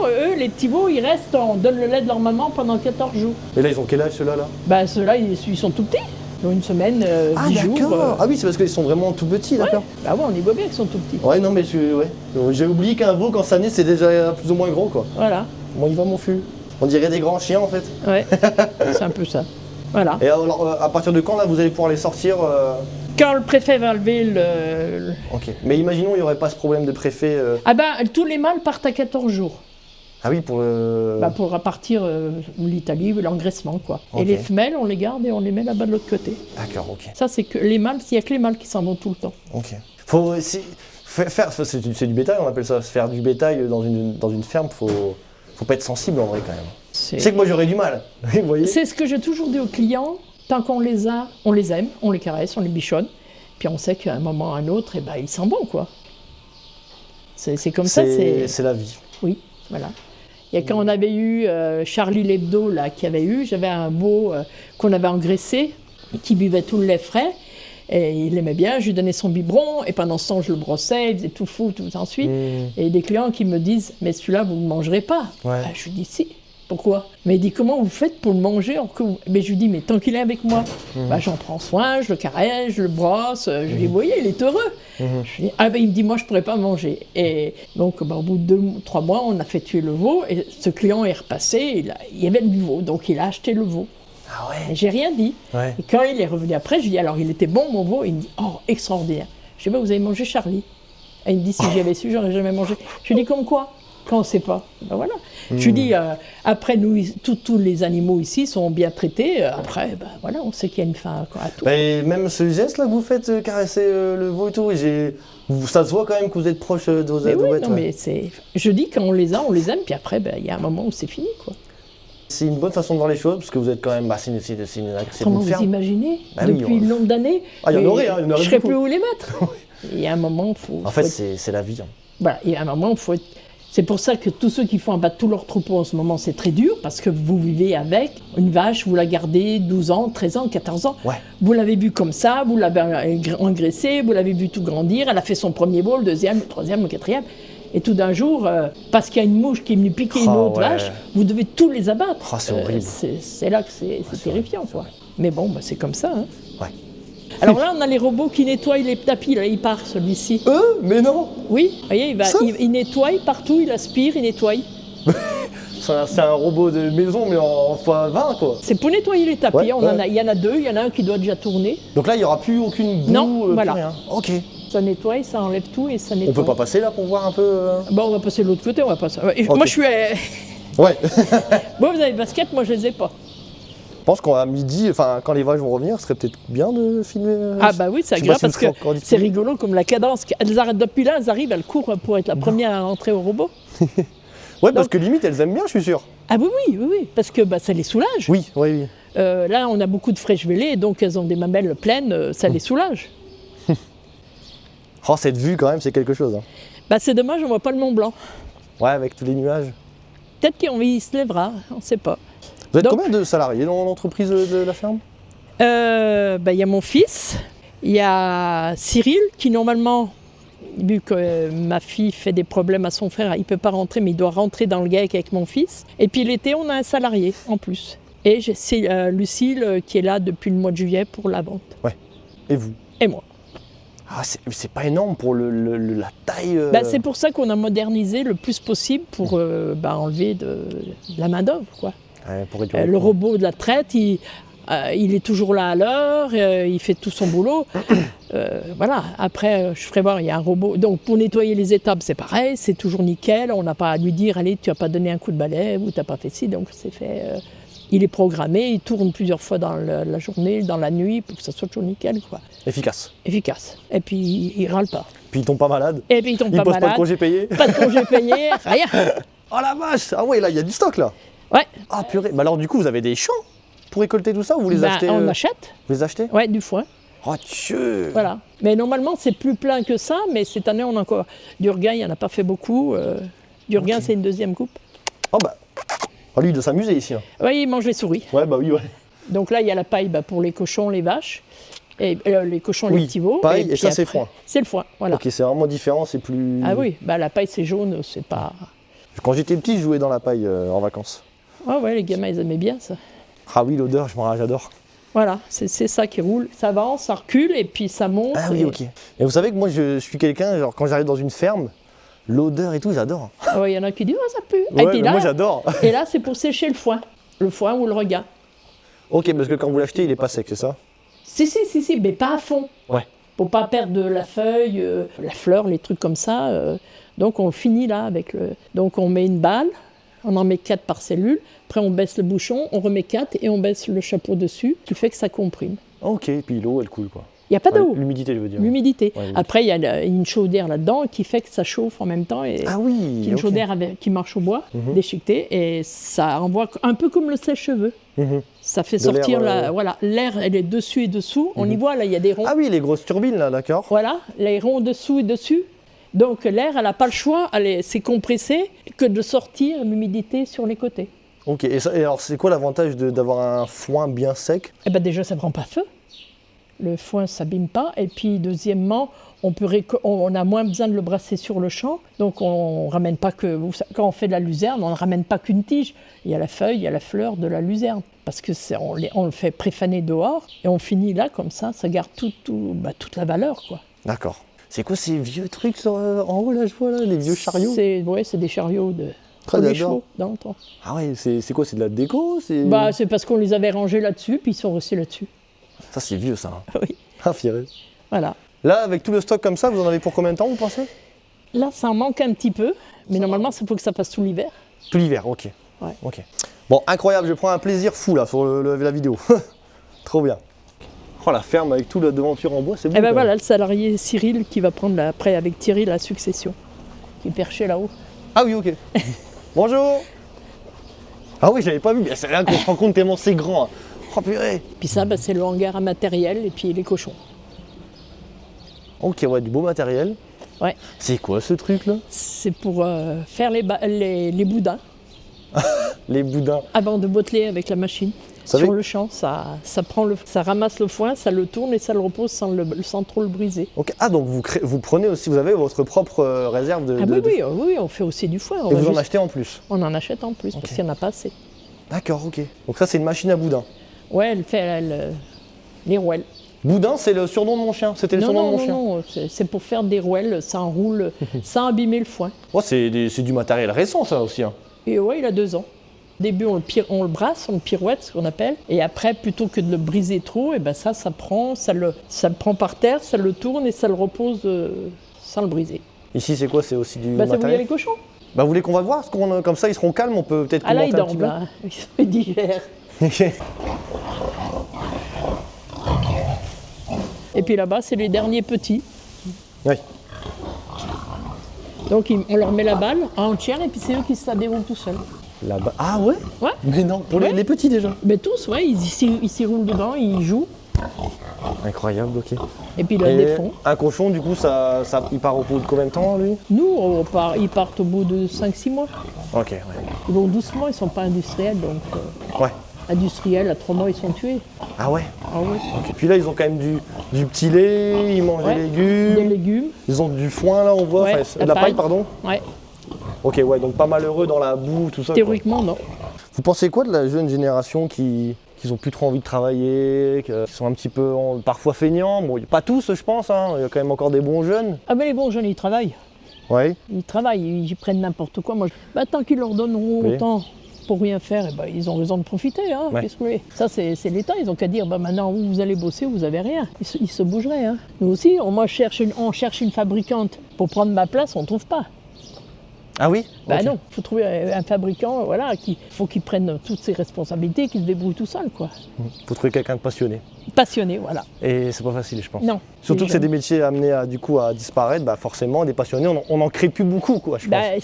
Eux, les petits veaux, ils restent, on donne le lait de leur maman pendant 14 jours. Et là, ils ont quel âge ceux-là là? Bah, ceux-là, ils sont tout petits. Ils ont une semaine, 10 jours. Ah oui, c'est parce qu'ils sont vraiment tout petits, d'accord. Bah ouais, on y voit bien qu'ils sont tout petits. Ouais, non, mais j'ai oublié qu'un veau, quand ça naît, c'est déjà plus ou moins gros, quoi. Voilà. Bon, il va mon fût. On dirait des grands chiens, en fait. Ouais, c'est un peu ça. Voilà. Et alors, à partir de quand, là, vous allez pouvoir les sortir Quand le préfet va lever le... Ok. Mais imaginons, il n'y aurait pas ce problème de préfet. Ah bah, tous les mâles partent à 14 jours. Ah oui, pour le... Bah, pour partir l'Italie, l'engraissement, quoi. Ok. Et les femelles, on les garde et on les met là-bas de l'autre côté. D'accord, ok. Ça, c'est que les mâles, il n'y a que les mâles qui s'en vont tout le temps. Ok. Faut c'est du bétail, on appelle ça. Faire du bétail dans une ferme, faut pas être sensible en vrai quand même. Je sais que moi j'aurais du mal. Vous voyez? C'est ce que j'ai toujours dit aux clients. Tant qu'on les a, on les aime, on les caresse, on les bichonne. Puis on sait qu'à un moment ou à un autre, eh ben, ils s'en vont, quoi. C'est comme ça. C'est la vie. Oui, voilà. Et quand on avait eu Charlie l'Hebdo, là, j'avais un veau qu'on avait engraissé, qui buvait tout le lait frais, et il aimait bien, je lui donnais son biberon, et pendant ce temps, je le brossais, il faisait tout fou, tout ensuite. Et des clients qui me disent, mais celui-là, vous ne le mangerez pas. Ouais. Ah, je lui dis, si. Pourquoi? Mais il dit, comment vous faites pour le manger Mais je lui dis, mais tant qu'il est avec moi, bah, j'en prends soin, je le caresse, je le brosse, je lui dis, vous voyez, il est heureux. Je lui dis, ah ben il me dit, moi je pourrais pas manger. Et donc bah, au bout de 2-3 mois, on a fait tuer le veau, et ce client est repassé, il y avait du veau, donc il a acheté le veau. Ah ouais. Et j'ai rien dit. Ouais. Et quand il est revenu après, je lui dis, alors il était bon mon veau? Il me dit, oh, extraordinaire. Je dis, bah, vous avez mangé Charlie? Et il me dit, si j'y avais su, j'aurais jamais mangé. Je lui dis, comme quoi? Quand on ne sait pas. Ben voilà. Je lui dis, après, nous, tous les animaux ici sont bien traités. Après, ben voilà, on sait qu'il y a une fin à tout. Et même ce geste là que vous faites, caresser le veau et tout, ça se voit quand même que vous êtes proche de vos Mais oui, bêtes. non, mais c'est... Je dis, quand on les a, on les aime, puis après, ben, il y a un moment où c'est fini, quoi. C'est une bonne façon de voir les choses, parce que vous êtes quand même... c'est une Comment vous ferme. imaginez? Bah oui, Depuis le nombre d'années, Ah, il y en mais aurait, hein, il y en aurait je ne serais beaucoup. plus où les mettre. Il y a un moment, il faut... En fait, c'est la vie. Hein. Voilà, il y a un moment, il faut être... C'est pour ça que tous ceux qui font abattre tous leurs troupeaux en ce moment, c'est très dur, parce que vous vivez avec une vache, vous la gardez 12 ans, 13 ans, 14 ans. Ouais. Vous l'avez vue comme ça, vous l'avez engraissée, vous l'avez vue tout grandir, elle a fait son premier veau, le deuxième, le troisième, le quatrième. Et tout d'un jour, parce qu'il y a une mouche qui est venue piquer une autre vache, vous devez tous les abattre. Oh, c'est horrible. C'est là que c'est terrifiant, quoi. Mais bon, bah, c'est comme ça. Hein. Ouais. Alors là, on a les robots qui nettoient les tapis. Là, il part, celui-ci. Mais non. Oui, vous voyez, il nettoie partout, il aspire, il nettoie. C'est un robot de maison, mais en x20, quoi. C'est pour nettoyer les tapis. Ouais, Il y en a deux, il y en a un qui doit déjà tourner. Donc là, il n'y aura plus aucune boue, Non, plus voilà. rien. Ok. Ça nettoie, ça enlève tout et ça nettoie. On peut pas passer là pour voir un peu Bon, on va passer de l'autre côté, on va passer. Ok. Moi, je suis... Ouais. Bon, vous avez le basket, moi, je les ai pas. Je pense qu'à midi, enfin quand les vaches vont revenir, ce serait peut-être bien de filmer. Ah bah oui, c'est je sais pas agréable si parce vous que serez encore c'est disponible. rigolo comme la cadence. Elles arrêtent depuis là, elles arrivent, elles courent pour être la première à rentrer au robot. Ouais, parce que limite, elles aiment bien, je suis sûr. Ah oui, parce que bah, ça les soulage. Oui, oui. Là, on a beaucoup de fraîches vélées, donc elles ont des mamelles pleines, ça les soulage. Oh, cette vue quand même, c'est quelque chose. Hein. Bah c'est dommage, on voit pas le Mont Blanc. Ouais, avec tous les nuages. Peut-être qu'il se lèvera, on ne sait pas. Vous êtes Donc- combien de salariés dans l'entreprise de la ferme? Bah, y a mon fils, Il y a Cyril qui normalement, vu que ma fille fait des problèmes à son frère, il ne peut pas rentrer, mais il doit rentrer dans le GAEC avec mon fils. Et puis l'été, on a un salarié en plus. Et c'est Lucille qui est là depuis le mois de juillet pour la vente. Ouais. Et vous? Et moi. Ah, c'est pas énorme pour la taille. C'est pour ça qu'on a modernisé le plus possible pour enlever de la main-d'œuvre, quoi. Ouais, pour réduire Le robot de la traite, il est toujours là à l'heure, il fait tout son boulot. Voilà, après, je ferai voir, il y a un robot. Donc, pour nettoyer les étapes, c'est pareil, c'est toujours nickel. On n'a pas à lui dire, allez, tu n'as pas donné un coup de balai ou tu n'as pas fait ci. Donc, c'est fait. Il est programmé, il tourne plusieurs fois dans la journée, dans la nuit, pour que ça soit toujours nickel, quoi. Efficace. Efficace. Et puis, il râle pas. Puis il tombe pas malade. Et puis, il tombe Il pas pose malade. pas de congé payé. Pas de congé payé, rien. Oh la vache! Ah ouais, là, il y a du stock là. Ouais. Ah purée. Bah alors, du coup, vous avez des champs pour récolter tout ça ou vous les achetez? On achète, Vous les achetez? ouais, du foin. Oh Dieu! Voilà. Mais normalement, c'est plus plein que ça, mais cette année, on a encore. Durgain, il n'y en a pas fait beaucoup. Durgain, c'est une deuxième coupe. Oh bah. Oh, lui, il doit s'amuser ici. Hein. Oui, il mange les souris. Ouais, bah oui, ouais. Donc là, il y a la paille pour les cochons, les vaches, et les cochons, Oui, les petits veaux. paille, et puis ça, c'est après, foin. C'est le foin, voilà. Ok, c'est vraiment différent, c'est plus. Ah oui, la paille, c'est jaune, c'est pas. Quand j'étais petit, je jouais dans la paille en vacances. Ah ouais, les gamins, ils aimaient bien ça. Ah oui, l'odeur, j'adore. Voilà, c'est ça qui roule. Ça avance, ça recule, et puis ça monte. Ah oui, ok. Et vous savez que moi, je suis quelqu'un, genre, quand j'arrive dans une ferme, l'odeur et tout, j'adore. Ah ouais, il y en a qui disent, oh, ça pue. Ouais, et puis mais là, moi, j'adore. et là, c'est pour sécher le foin. Le foin ou le regain. Ok, parce que quand vous l'achetez, il est pas sec, c'est ça? Si, mais pas à fond. Ouais. Pour pas perdre de la feuille, la fleur, les trucs comme ça. Donc on finit là avec le. Donc on met une balle, on en met 4 par cellule. Après on baisse le bouchon, on remet 4 et on baisse le chapeau dessus, qui fait que ça comprime. Ok, puis l'eau, elle coule quoi. Il n'y a pas d'eau. L'humidité, je veux dire. L'humidité. Ouais, Après il y a une chaudière là-dedans qui fait que ça chauffe en même temps. Et Ah oui. une ok. chaudière qui marche au bois, déchiquetée, et ça envoie un peu comme le sèche-cheveux. Mhm. Ça fait De sortir l'air, voilà, l'air, elle est dessus et dessous. On y voit là, il y a des ronds. Ah oui, les grosses turbines là, d'accord. Voilà, les ronds dessous et dessus. Donc l'air, elle n'a pas le choix, c'est compressé, que de sortir l'humidité sur les côtés. Ok, et alors c'est quoi l'avantage d'avoir un foin bien sec? Eh bien déjà, ça ne prend pas feu. Le foin ne s'abîme pas. Et puis deuxièmement, on a moins besoin de le brasser sur le champ. Donc on ramène pas que, quand on fait de la luzerne, on ne ramène pas qu'une tige. Il y a la feuille, il y a la fleur de la luzerne. Parce que on le fait préfaner dehors et on finit là comme ça garde toute la valeur, quoi. D'accord. C'est quoi ces vieux trucs en haut là, je vois là, les vieux chariots? C'est des chariots de Très les j'adore. chevaux dans le temps. Ah ouais, c'est quoi? C'est de la déco? C'est parce qu'on les avait rangés là-dessus, puis ils sont restés là-dessus. Ça c'est vieux ça. Hein. Oui, Ah firé. voilà. Là, avec tout le stock comme ça, vous en avez pour combien de temps, vous pensez? Là, ça en manque un petit peu, mais normalement, il faut que ça passe tout l'hiver. Tout l'hiver, ok. Ouais. Ok. Bon, incroyable, je prends un plaisir fou là sur la vidéo. Trop bien. Oh la ferme avec tout la devanture en bois, c'est beau. Et ben quand voilà, le salarié Cyril qui va prendre après avec Thierry la succession, qui est perché là-haut. même. Ah oui, ok. Bonjour. Ah oui, je l'avais pas vu, mais c'est là qu'on se rend compte tellement c'est grand. Hein. Oh purée. Puis ça, c'est le hangar à matériel et puis les cochons. Ok, ouais, du beau matériel. Ouais. C'est quoi ce truc là? C'est pour faire les boudins Les boudins. avant de botteler avec la machine. Vous savez- Sur le champ, ça ramasse le foin, ça le tourne et ça le repose sans trop le briser. Ok. Ah donc vous prenez aussi, vous avez votre propre réserve de. Ah de- oui, on fait aussi du foin. Et vous en achetez en plus. On en achète en plus parce qu'il n'y en a pas assez. D'accord, ok. Donc ça c'est une machine à boudin. Ouais, elle fait les rouelles. Boudin, c'est le surnom de mon chien. C'était le surnom de mon chien. Non, c'est pour faire des rouelles, ça enroule sans abîmer le foin. Oh, c'est du matériel récent ça aussi. Hein. Et ouais, il a 2 ans. Au début, on le brasse, on le pirouette, ce qu'on appelle. Et après, plutôt que de le briser trop, et ben ça le prend par terre, ça le tourne et ça le repose sans le briser. Ici c'est quoi? C'est aussi du C'est où il y a matériel. les cochons. Bah vous voulez qu'on va voir? Parce comme ça ils seront calmes, on peut peut-être Ah là, commenter ils un petit dorment, peu. là. Ils digèrent. Et puis là-bas, c'est les derniers petits. Oui. Donc, on leur met la balle entière et puis c'est eux qui se la déroulent tout seuls. Là-bas. Ah ouais? Ouais. Mais non, pour Ouais. les petits déjà. Mais tous, ouais, ils s'y roulent dedans, ils jouent. Incroyable, ok. Et puis là, ils Et défont. un cochon, du coup, il part au bout de combien de temps, lui? Nous, ils partent au bout de 5-6 mois. Ok, ouais. Ils vont doucement, ils ne sont pas industriels, donc Ouais. industriels, à 3 mois, ils sont tués. Ah ouais. Ah oui. Ok. Puis là, ils ont quand même du petit lait, ils mangent Ouais. des légumes. Des légumes. Ils ont du foin là, on voit. Ouais, Enfin, la de la paille, paille. pardon. Ouais. Ok, ouais, donc pas malheureux dans la boue, tout ça. quoi. Théoriquement, non. Vous pensez quoi de la jeune génération qui ont plus trop envie de travailler, qui sont un petit peu parfois feignants? Bon, pas tous, je pense, hein. Il y a quand même encore des bons jeunes. Ah ben les bons jeunes, ils travaillent. Ouais. Ils travaillent, ils prennent n'importe quoi. Moi, tant qu'ils leur donneront Oui. autant pour rien faire, eh ben, ils ont raison de profiter. Hein. Ouais. Qu'est-ce que vous voulez ? Ça, c'est l'État. Ils ont qu'à dire, bah, maintenant, vous allez bosser, vous n'avez rien. Ils se bougeraient. Hein. Nous aussi, on cherche une fabricante pour prendre ma place, on ne trouve pas. Ah oui? Bah Ok. non, il faut trouver un fabricant, voilà, faut qu'il prenne toutes ses responsabilités, qu'il se débrouille tout seul, quoi. Faut trouver quelqu'un de passionné. Passionné, voilà. Et c'est pas facile, je pense. Non. Surtout que c'est jeunes. des métiers amenés à, du coup, à disparaître, bah forcément, des passionnés, on n'en crée plus beaucoup, quoi, je pense. Bah,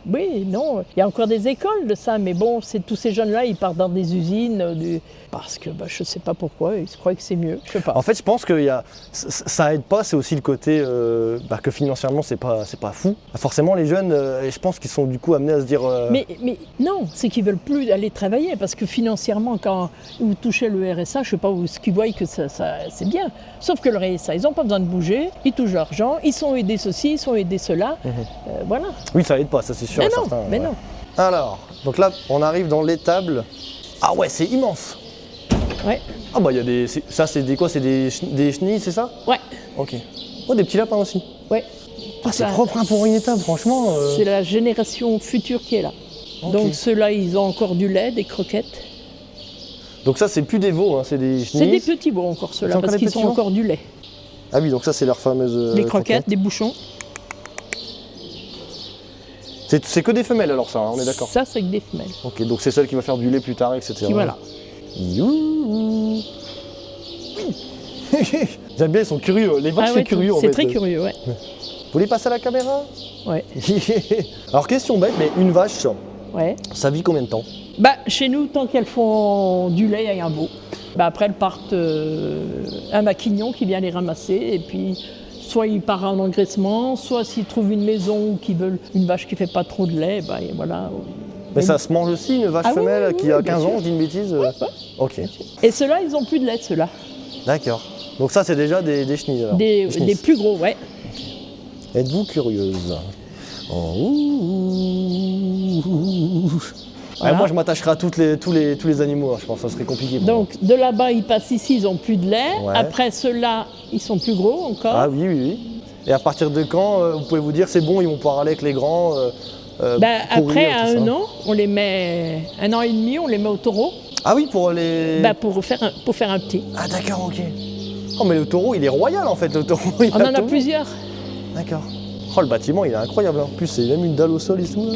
oui, non, il y a encore des écoles de ça, mais bon, tous ces jeunes-là, ils partent dans des usines, parce que je ne sais pas pourquoi, ils se croient que c'est mieux, je sais pas. En fait, je pense que ça aide pas, c'est aussi le côté que financièrement, c'est pas fou. Forcément, les jeunes, je pense qu'ils sont du coup amenés à se dire... Mais non, c'est qu'ils veulent plus aller travailler, parce que financièrement, quand vous touchez le RSA, je sais pas où ce qu'ils voient que ça c'est bien. Sauf que le RSA, ils n'ont pas besoin de bouger, ils touchent l'argent, ils sont aidés ceci, ils sont aidés cela, voilà. Oui, ça aide pas, ça c'est sûr Mais et non, certain. mais ouais. non. Alors, donc là, on arrive dans l'étable. Ah ouais, c'est immense. Ouais, Ah bah, il y a des... Ça, c'est des quoi? C'est des chenilles, c'est ça? ouais, Ok. Oh, des petits lapins aussi. ouais. Ah, c'est propre hein, pour une étable, franchement. C'est la génération future qui est là. Ok. Donc ceux-là, ils ont encore du lait, des croquettes. Donc ça, c'est plus des veaux, hein, c'est des C'est des chenilles. petits veaux encore C'est ceux-là, encore parce des qu'ils petits ont veaux encore du lait. Ah oui, donc ça, c'est leur fameuse Des croquettes, des bouchons. C'est que des femelles alors ça, hein, on est d'accord. Ça, c'est que des femelles. Ok, donc c'est celle qui va faire du lait plus tard, etc. Qui, voilà. Youhou. J'aime bien, ils sont curieux. Les vaches, Ah ouais, c'est curieux en c'est fait. très curieux, ouais. Vous voulez passer à la caméra? Ouais. Alors, question bête, mais une vache, Ouais. ça vit combien de temps? Chez nous, tant qu'elles font du lait et un veau, après elles partent un maquignon qui vient les ramasser et puis soit il part en engraissement, soit s'ils trouvent une maison ou qu'ils veulent une vache qui fait pas trop de lait, et voilà. Mais ça se mange aussi, une vache Ah oui, femelle oui, qui a oui, bien 15 ans, sûr. je dis une bêtise Ouais. Ok, Et ceux-là, ils ont plus de lait, ceux-là. d'accord. Donc ça, c'est déjà des chenilles alors. Des chenilles. plus gros, ouais. Êtes-vous curieuse? Oh, Voilà. moi, je m'attacherai à tous les animaux, hein, je pense que ça serait compliqué. pour moi. Donc de là-bas, ils passent ici, ils ont plus de lait. Ouais. Après ceux-là, ils sont plus gros encore. Ah oui, oui, oui. Et à partir de quand, vous pouvez vous dire, c'est bon, ils vont pouvoir aller avec les grands Après, courir, à tout ça. 1 an, on les met, 1 an et demi, on les met au taureau, Ah oui, pour les... pour faire un petit. Ah d'accord, ok. Oh mais le taureau, il est royal en fait, le taureau. Il On en a tout. plusieurs. D'accord. Oh, le bâtiment, il est incroyable. En plus, c'est même une dalle au sol et tout. Là.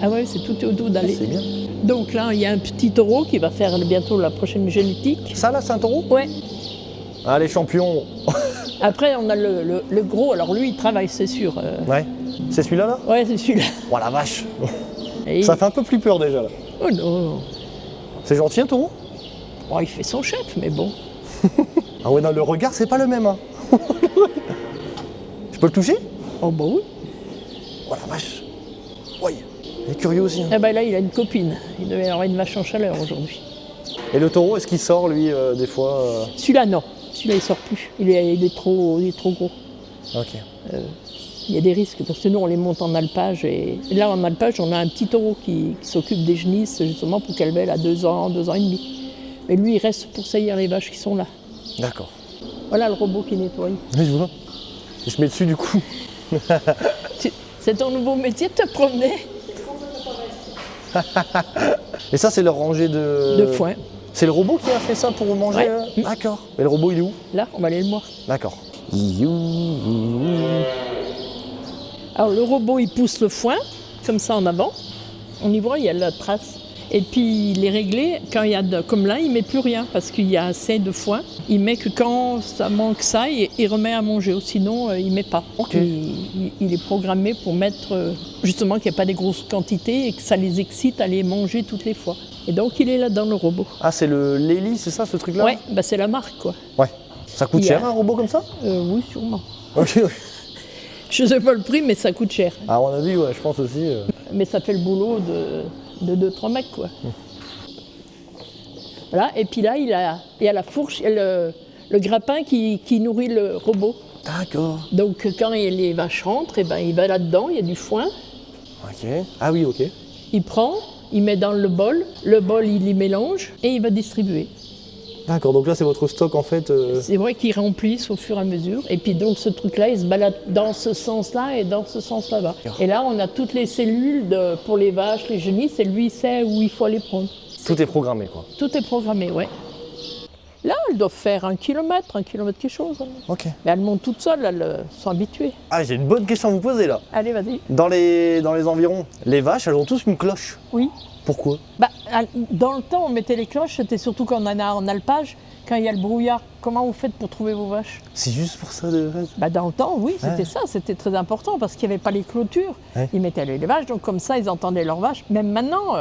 Ah ouais, c'est tout au dos d'aller. C'est bien. Donc là, il y a un petit taureau qui va faire bientôt la prochaine génétique. Ça là, c'est un taureau? Ouais. Allez, champion. Après, on a le gros. Alors lui, il travaille, c'est sûr. Ouais. C'est celui-là là? Ouais, c'est celui-là. Oh la vache. Et Ça fait un peu plus peur déjà là. Oh non. C'est gentil un taureau? Oh, il fait son chef, mais bon. Ah ouais, non, le regard, c'est pas le même. Hein. Je peux le toucher? Oh bah oui. Oh la vache. Ouais. Il est curieux aussi. Hein. Ah bah là, il a une copine. Il devait avoir une vache en chaleur aujourd'hui. Et le taureau, est-ce qu'il sort lui des fois Celui-là, non. Celui-là, il sort plus. Il est trop gros. Ok. Il y a des risques parce que nous, on les monte en alpage. Et là, en alpage, on a un petit taureau qui s'occupe des genisses justement pour qu'elle belle à 2 ans, 2 ans et demi. Mais lui, il reste pour saillir les vaches qui sont là. D'accord. Voilà le robot qui nettoie. Oui, je vois. Il se met dessus du coup. C'est ton nouveau métier de te promener Et ça, c'est leur rangée de foin. C'est le robot qui a fait ça pour manger Ouais. D'accord. Et le robot, il est où? Là, on va aller le voir. D'accord. Alors, le robot, il pousse le foin, comme ça en avant. On y voit, il y a la trace. Et puis, il est réglé, quand il y a comme là, il ne met plus rien, parce qu'il y a assez de foin. Il met que quand ça manque ça, il remet à manger, sinon, il ne met pas. Ok. Il est programmé pour mettre, justement, qu'il n'y a pas des grosses quantités et que ça les excite à les manger toutes les fois. Et donc, il est là dans le robot. Ah, c'est le Lely, c'est ça, ce truc-là? Ouais, bah, c'est la marque, quoi. Ouais. Ça coûte Il y a- cher, un robot comme ça? Oui, sûrement. Ok. Je ne sais pas le prix, mais ça coûte cher. À mon avis, ouais, je pense aussi. Mais ça fait le boulot de 2-3 mecs, quoi. Voilà. Et puis là, il y a la fourche, et le grappin qui nourrit le robot. D'accord. Donc quand les vaches rentrent, et ben, il va là-dedans, il y a du foin. Ok. Ah oui, ok. Il prend, il met dans le bol, il y mélange et il va distribuer. D'accord, donc là c'est votre stock en fait. C'est vrai qu'ils remplissent au fur et à mesure. Et puis donc ce truc-là, il se balade dans ce sens-là et dans ce sens-là-bas. Et là, on a toutes les cellules pour les vaches, les génisses, et lui il sait où il faut aller prendre. Tout est programmé quoi. Tout est programmé, ouais. Là, elles doivent faire 1 kilomètre quelque chose. Ok. Mais elles montent toutes seules, elles sont habituées. Ah, j'ai une bonne question à vous poser là. Allez, vas-y. Dans les environs, les vaches, elles ont tous une cloche. Oui. Pourquoi? Bah, dans le temps, on mettait les cloches, c'était surtout quand on en a en alpage, quand il y a le brouillard. Comment vous faites pour trouver vos vaches? C'est juste pour ça de base. Bah, dans le temps, oui, c'était Ouais. ça, c'était très important parce qu'il n'y avait pas les clôtures. Ouais. Ils mettaient les vaches, donc comme ça, ils entendaient leurs vaches. Même maintenant,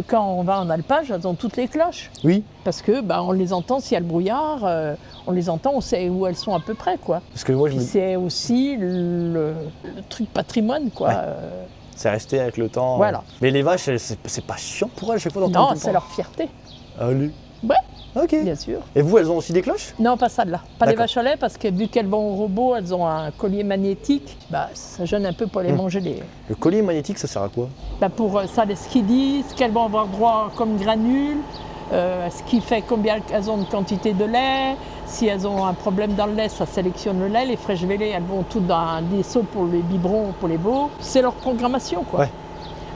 quand on va en alpage, elles ont toutes les cloches. Oui. Parce que bah, on les entend s'il y a le brouillard, on les entend, on sait où elles sont à peu près, quoi. Parce que moi je Puis me... c'est aussi le truc patrimoine, quoi. Ouais. C'est resté avec le temps. Voilà. Mais les vaches, c'est pas chiant pour elles chaque fois d'entendre Non, tout le c'est temps. leur fierté, Allez. Ouais. Ok. bien sûr. Et vous, elles ont aussi des cloches? Non, pas ça de là. Pas les D'accord. vaches à lait parce que vu qu'elles vont au robot, elles ont un collier magnétique. Bah, ça gêne un peu pour les manger. Le collier magnétique, ça sert à quoi? Bah, pour ça, ce qu'ils disent, ce qu'elles vont avoir droit comme granules, ce qui fait combien elles ont de quantité de lait. Si elles ont un problème dans le lait, ça sélectionne le lait. Les fraîches vélées, elles vont toutes dans des seaux pour les biberons, pour les veaux. C'est leur programmation, quoi. Ouais.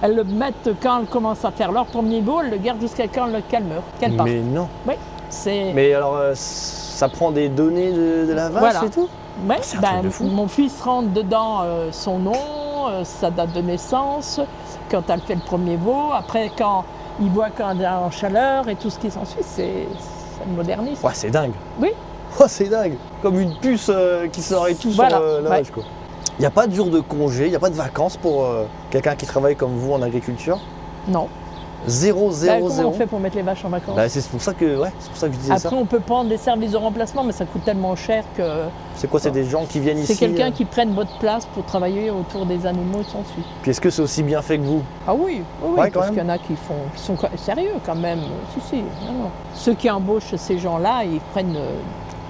Elles le mettent quand elles commencent à faire leur premier veau, elles le gardent jusqu'à quand le calmeur, qu'elles partent. Mais non. Oui, c'est... Mais alors, ça prend des données de la vache Voilà. et tout? Ouais, c'est un truc de fou. mon fils rentre dedans son nom, sa date de naissance, quand elle fait le premier veau. Après, quand il voit quand elle est en chaleur et tout ce qui s'ensuit, ça le modernise. Ouais, c'est dingue. Oui. Oh, c'est dingue. Comme une puce qui sort et tout Voilà, sur la ouais. vache, quoi. Il n'y a pas de jour de congé, il n'y a pas de vacances pour quelqu'un qui travaille comme vous en agriculture? Non. Zéro, Bah, zéro, comment zéro. on fait pour mettre les vaches en vacances? Bah, c'est pour ça que je disais Après, ça. on peut prendre des services de remplacement, mais ça coûte tellement cher que C'est quoi? C'est des gens qui viennent ici? c'est quelqu'un qui prenne votre place pour travailler autour des animaux qui s'en suit. Puis est-ce que c'est aussi bien fait que vous? Ah oui, Ouais, quand parce même. qu'il y en a qui sont sérieux quand même. Si, non. Ceux qui embauchent ces gens-là, ils prennent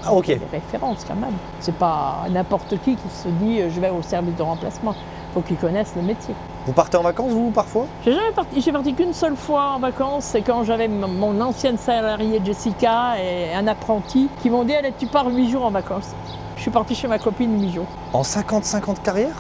Ah, ok. des références quand même. C'est pas n'importe qui se dit je vais au service de remplacement. Il faut qu'ils connaissent le métier. Vous partez en vacances, vous, parfois? J'ai parti qu'une seule fois en vacances, c'est quand j'avais mon ancienne salariée Jessica et un apprenti qui m'ont dit allez, tu pars 8 jours en vacances. Je suis partie chez ma copine 8 jours. En 50-50 carrière?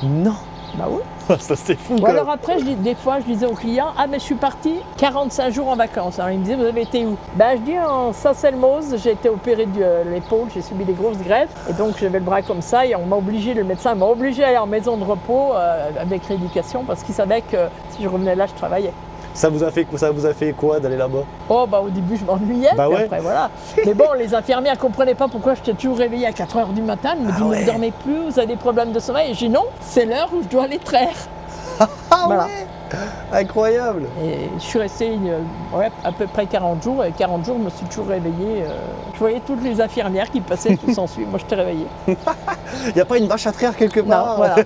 Non. Bah oui. Ça, c'est fou, Ou quoi. alors après, des fois, je disais aux clients ah mais je suis partie 45 jours en vacances. Alors ils me disaient vous avez été où? Bah je dis en Saint-Selmose, j'ai été opérée de l'épaule, j'ai subi des grosses greffes et donc j'avais le bras comme ça et on m'a obligé, le médecin m'a obligé à aller en maison de repos avec rééducation parce qu'il savait que si je revenais là, je travaillais. Ça vous a fait quoi d'aller là-bas? Oh bah au début je m'ennuyais, Bah puis ouais. après voilà. Mais bon, les infirmières comprenaient pas pourquoi j'étais toujours réveillée à 4 h du matin. Elles me disaient ouais. vous ne dormez plus, vous avez des problèmes de sommeil. Et j'ai dit non, c'est l'heure où je dois aller traire. Ah Voilà. ouais. Incroyable. Et je suis restée à peu près 40 jours. Et 40 jours, je me suis toujours réveillée. Je voyais toutes les infirmières qui passaient, tout s'ensuit. Moi, je t'ai réveillée. Il n'y a pas une vache à traire quelque part? Non, voilà.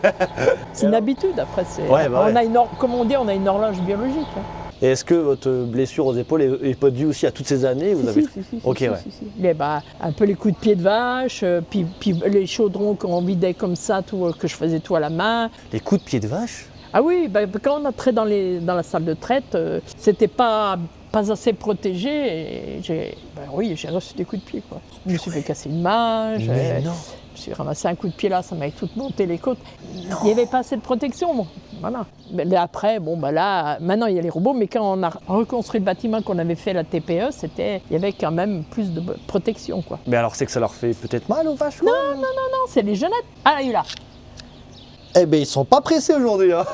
C'est une habitude, après. Ouais, bah on ouais. a comme on dit, on a une horloge biologique. Hein. Et est-ce que votre blessure aux épaules est pas due aussi à toutes ces années? Vous avez... Si. Ok, ouais. Mais bah, un peu les coups de pied de vache, puis les chaudrons qu'on vidait comme ça, tout, que je faisais tout à la main. Les coups de pied de vache? Ah oui, bah, quand on a trait dans la salle de traite, c'était pas assez protégé et j'ai reçu des coups de pied, quoi. Je me suis fait casser une main, je Mais non. me suis ramassé un coup de pied là, ça m'avait tout monté les côtes. Il n'y avait pas assez de protection, bon, voilà. Mais là, après, bon bah là, maintenant il y a les robots, mais quand on a reconstruit le bâtiment qu'on avait fait la TPE, il y avait quand même plus de protection, quoi. Mais alors c'est que ça leur fait peut-être mal aux vaches? Non, c'est les jeunettes. Ah, il est là. Eh ben ils sont pas pressés aujourd'hui, hein.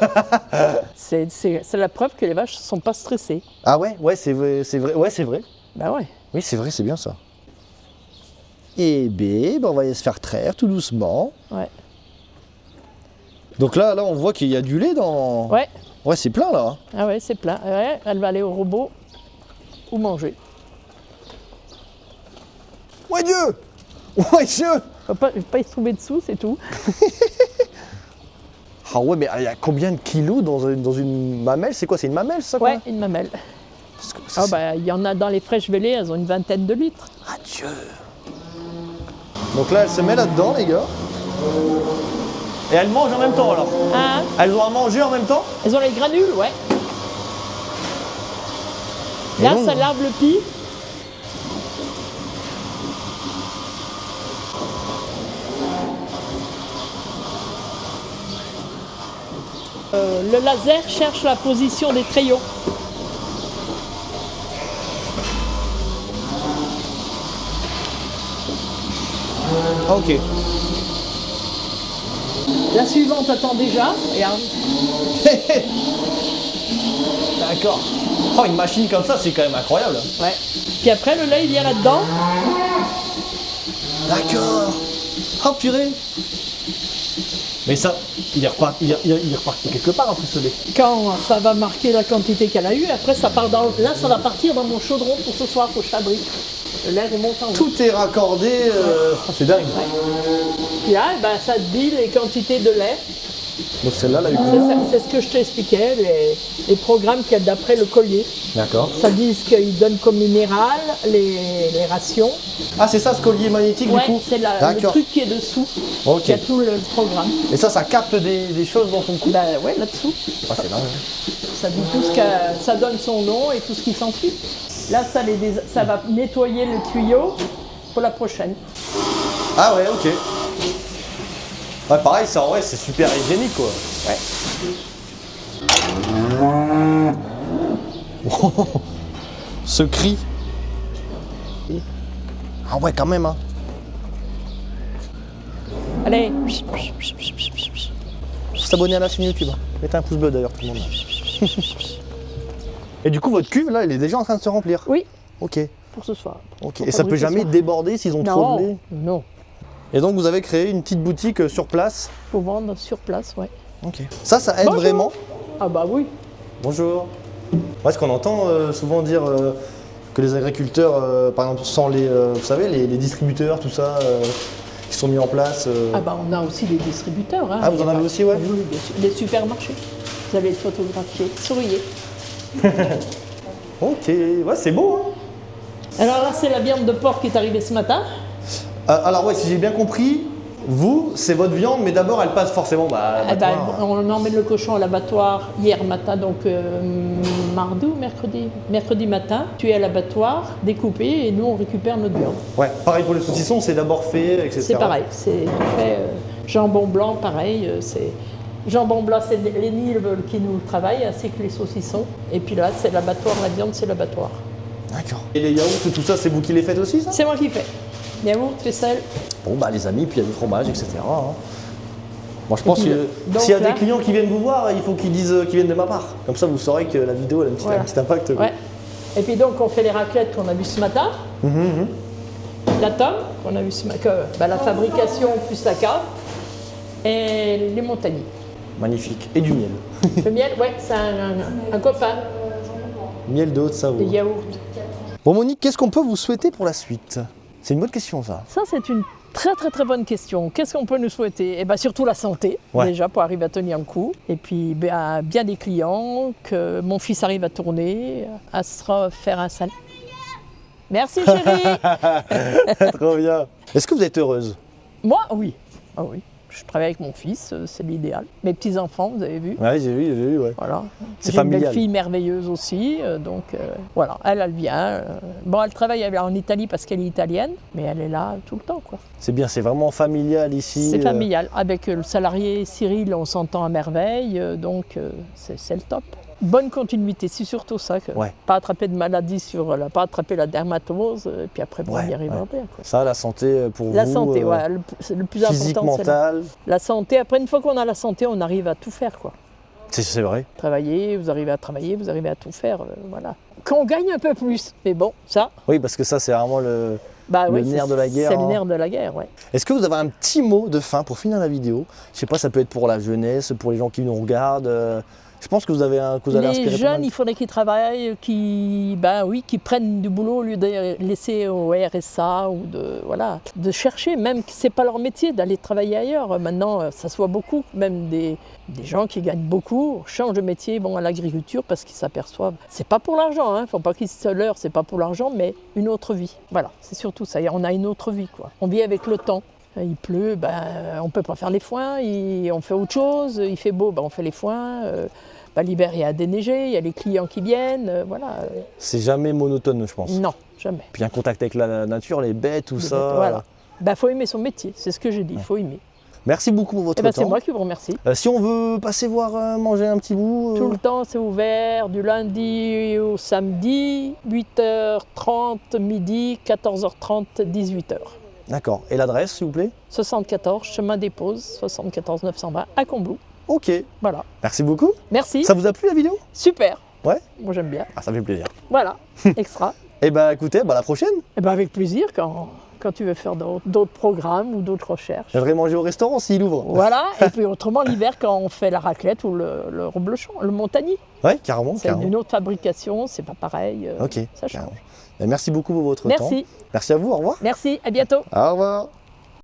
C'est la preuve que les vaches ne sont pas stressées. Ah ouais, c'est vrai, ouais, c'est vrai. Bah ouais. Oui, c'est vrai, c'est bien ça. Et ben, on va aller se faire traire tout doucement. Ouais. Donc là, on voit qu'il y a du lait dans... Ouais. Ouais, c'est plein là. Ah ouais, c'est plein. Ouais, elle va aller au robot ou manger. Ouais Dieu. Ouais Dieu. Faut pas y se trouver dessous, c'est tout. Ah ouais, mais il y a combien de kilos dans une mamelle? C'est quoi? C'est une mamelle ça, quoi? Ouais, une mamelle. Ah bah, il y en a dans les fraîches vélées, elles ont une vingtaine de litres. Adieu. Donc là, elle se met là-dedans, les gars. Et elles mangent en même temps, alors. Hein? Elles ont à manger en même temps? Elles ont les granules, ouais. Et Là, donc- ça lave le pis. Le laser cherche la position des crayons. Ah, ok. La suivante attend déjà. Regarde. D'accord. Oh, une machine comme ça, c'est quand même incroyable. Ouais. Puis après, le lait, il vient là-dedans. D'accord. Oh, purée. Mais ça, il est reparti quelque part en plus, ce lait. Quand ça va marquer la quantité qu'elle a eue, après, ça part dans. Là, ça va partir dans mon chaudron pour ce soir, faut que je fabrique. Le lait remonte en haut. Tout est raccordé. Oh, c'est dingue. Puis là, ben, ça te dit les quantités de lait. Donc celle-là, là, du coup. C'est ce que je t'expliquais, les programmes qu'il y a d'après le collier. D'accord. Ça dit ce qu'ils donnent comme minéral, les rations. Ah, c'est ça, ce collier magnétique, Ouais, du coup. c'est le D'accord. truc qui est dessous. Ok. Il y a tout le programme. Et ça capte des choses dans son cou. Ben ouais, là-dessous. Ah, c'est dingue. Ça dit tout ce que ça donne son nom et tout ce qui s'ensuit. Là, ça va nettoyer le tuyau pour la prochaine. Ah ouais, ok. Ouais, pareil, ça, en vrai, c'est super hygiénique, quoi. Ouais. Ce cri. Ah ouais, quand même, hein. Allez. S'abonner à la chaîne YouTube. Mettez un pouce bleu d'ailleurs, tout le monde. Et du coup, votre cuve, là, elle est déjà en train de se remplir. Oui, Ok. pour ce soir. Ok. Pour Et ça peut fabriquer jamais ce soir. déborder s'ils ont trop de lait. Non, non. Et donc, vous avez créé une petite boutique sur place. Pour vendre sur place, ouais. Ok. Ça aide Bonjour. vraiment. Ah bah oui. Bonjour. Ouais, ce qu'on entend souvent dire que les agriculteurs, par exemple, sans les, vous savez, les distributeurs, tout ça, qui sont mis en place. Ah bah on a aussi les distributeurs. Hein. Ah, vous en avez aussi, ouais. Oui, bien sûr. Les supermarchés. Vous allez être photographié, souriez. Ok, ouais, c'est beau, hein. Alors là, c'est la viande de porc qui est arrivée ce matin. Alors ouais, si j'ai bien compris, vous, c'est votre viande, mais d'abord elle passe forcément à Eh ben, l'abattoir. on emmène le cochon à l'abattoir hier matin, donc mardi ou mercredi. Mercredi matin, tué à l'abattoir, découpé, et nous on récupère notre viande. Ouais, pareil pour les saucissons, c'est d'abord fait, etc. C'est pareil, c'est tout fait. Jambon blanc, pareil, c'est. Jambon blanc, c'est les Nîmes qui nous travaillent, ainsi que les saucissons. Et puis là, c'est l'abattoir, la viande, c'est l'abattoir. D'accord. Et les yaourts, tout ça, c'est vous qui les faites aussi, ça? C'est moi qui fais. Yaourt, faisselle. Bon, bah les amis, puis il y a du fromage, etc. hein. Moi, je pense puis, que donc s'il y a là- des clients qui viennent vous voir, il faut qu'ils disent qu'ils viennent de ma part. Comme ça, vous saurez que la vidéo elle a un petit, Voilà. un petit impact. quoi. Ouais. Et puis donc, on fait les raclettes qu'on a vues ce matin. La tome, qu'on a vu ce matin, la fabrication plus la cave. Et les montagniers. Magnifique. Et du miel. Le miel, ouais, c'est un copain, Miel de Haute-Savoie. des yaourts. Bon, Monique, qu'est-ce qu'on peut vous souhaiter pour la suite? C'est une bonne question, ça. Ça, c'est une très très très bonne question. Qu'est-ce qu'on peut nous souhaiter? Eh bien, surtout la santé, Ouais. déjà, pour arriver à tenir le coup. Et puis, bien des clients, que mon fils arrive à tourner, à se refaire un sale. Merci, chérie. Trop bien. Est-ce que vous êtes heureuse? Moi, oui. Ah oui. Je travaille avec mon fils, c'est l'idéal. Mes petits-enfants, vous avez vu. Ouais, j'ai vu, ouais. Voilà. C'est J'ai une familial. belle fille merveilleuse aussi, donc voilà, elle vient. Bon, elle travaille en Italie parce qu'elle est italienne, mais elle est là tout le temps, quoi. C'est bien, c'est vraiment familial ici. C'est familial. Avec le salarié Cyril, on s'entend à merveille, donc c'est le top. Bonne continuité, c'est surtout ça. Ouais. Pas attraper de maladie pas attraper la dermatose, et puis après, bon, Ouais, on y arrivera ouais. bien, quoi. Ça, la santé pour La vous. santé, ouais, c'est le plus Physique, important. c'est mental. la santé. Après, une fois qu'on a la santé, on arrive à tout faire, quoi. C'est vrai. Travailler, vous arrivez à tout faire, voilà. Qu'on gagne un peu plus, mais bon, ça, Oui, parce que ça, c'est vraiment le oui, nerf de la guerre. C'est le hein. nerf de la guerre, ouais. Est-ce que vous avez un petit mot de fin pour finir la vidéo? Je sais pas, ça peut être pour la jeunesse, pour les gens qui nous regardent. Je pense que vous allez Les inspirer pas jeunes, mal. il faudrait qu'ils travaillent, qui prennent du boulot au lieu de laisser au RSA ou de chercher, même que c'est pas leur métier d'aller travailler ailleurs. Maintenant, ça se voit beaucoup, même des gens qui gagnent beaucoup changent de métier, vont à l'agriculture parce qu'ils s'aperçoivent. C'est pas pour l'argent, faut pas qu'ils se leurrent, c'est pas pour l'argent, mais une autre vie. Voilà, c'est surtout ça. On a une autre vie, quoi. On vit avec le temps. Il pleut, on ne peut pas faire les foins, on fait autre chose. Il fait beau, on fait les foins. L'hiver, il y a déneigé, il y a les clients qui viennent, voilà. C'est jamais monotone, je pense. Non, jamais. Puis un contact avec la nature, les bêtes, tout ça. Voilà. Faut aimer son métier, c'est ce que j'ai dit, il faut aimer. Merci beaucoup pour votre temps. C'est moi qui vous remercie. Si on veut passer voir manger un petit bout. Tout le temps, c'est ouvert du lundi au samedi, 8h30 midi, 14h30, 18h. D'accord. Et l'adresse, s'il vous plaît? 74, chemin des Pauses, 74 920 à Combloux. Ok. Voilà. Merci beaucoup. Merci. Ça vous a plu la vidéo? Super. Ouais. Moi j'aime bien. Ah, ça fait plaisir. Voilà. Extra. Eh ben écoutez, à la prochaine. Avec plaisir quand tu veux faire d'autres programmes ou d'autres recherches. Je viendrai manger au restaurant s'il ouvre. Voilà. Et puis autrement l'hiver quand on fait la raclette ou le reblochon, le montagny. Ouais, carrément. C'est une autre fabrication, c'est pas pareil. Ok. Ça change. Merci beaucoup pour votre temps. Merci. Merci à vous, au revoir. Merci, à bientôt. Au revoir.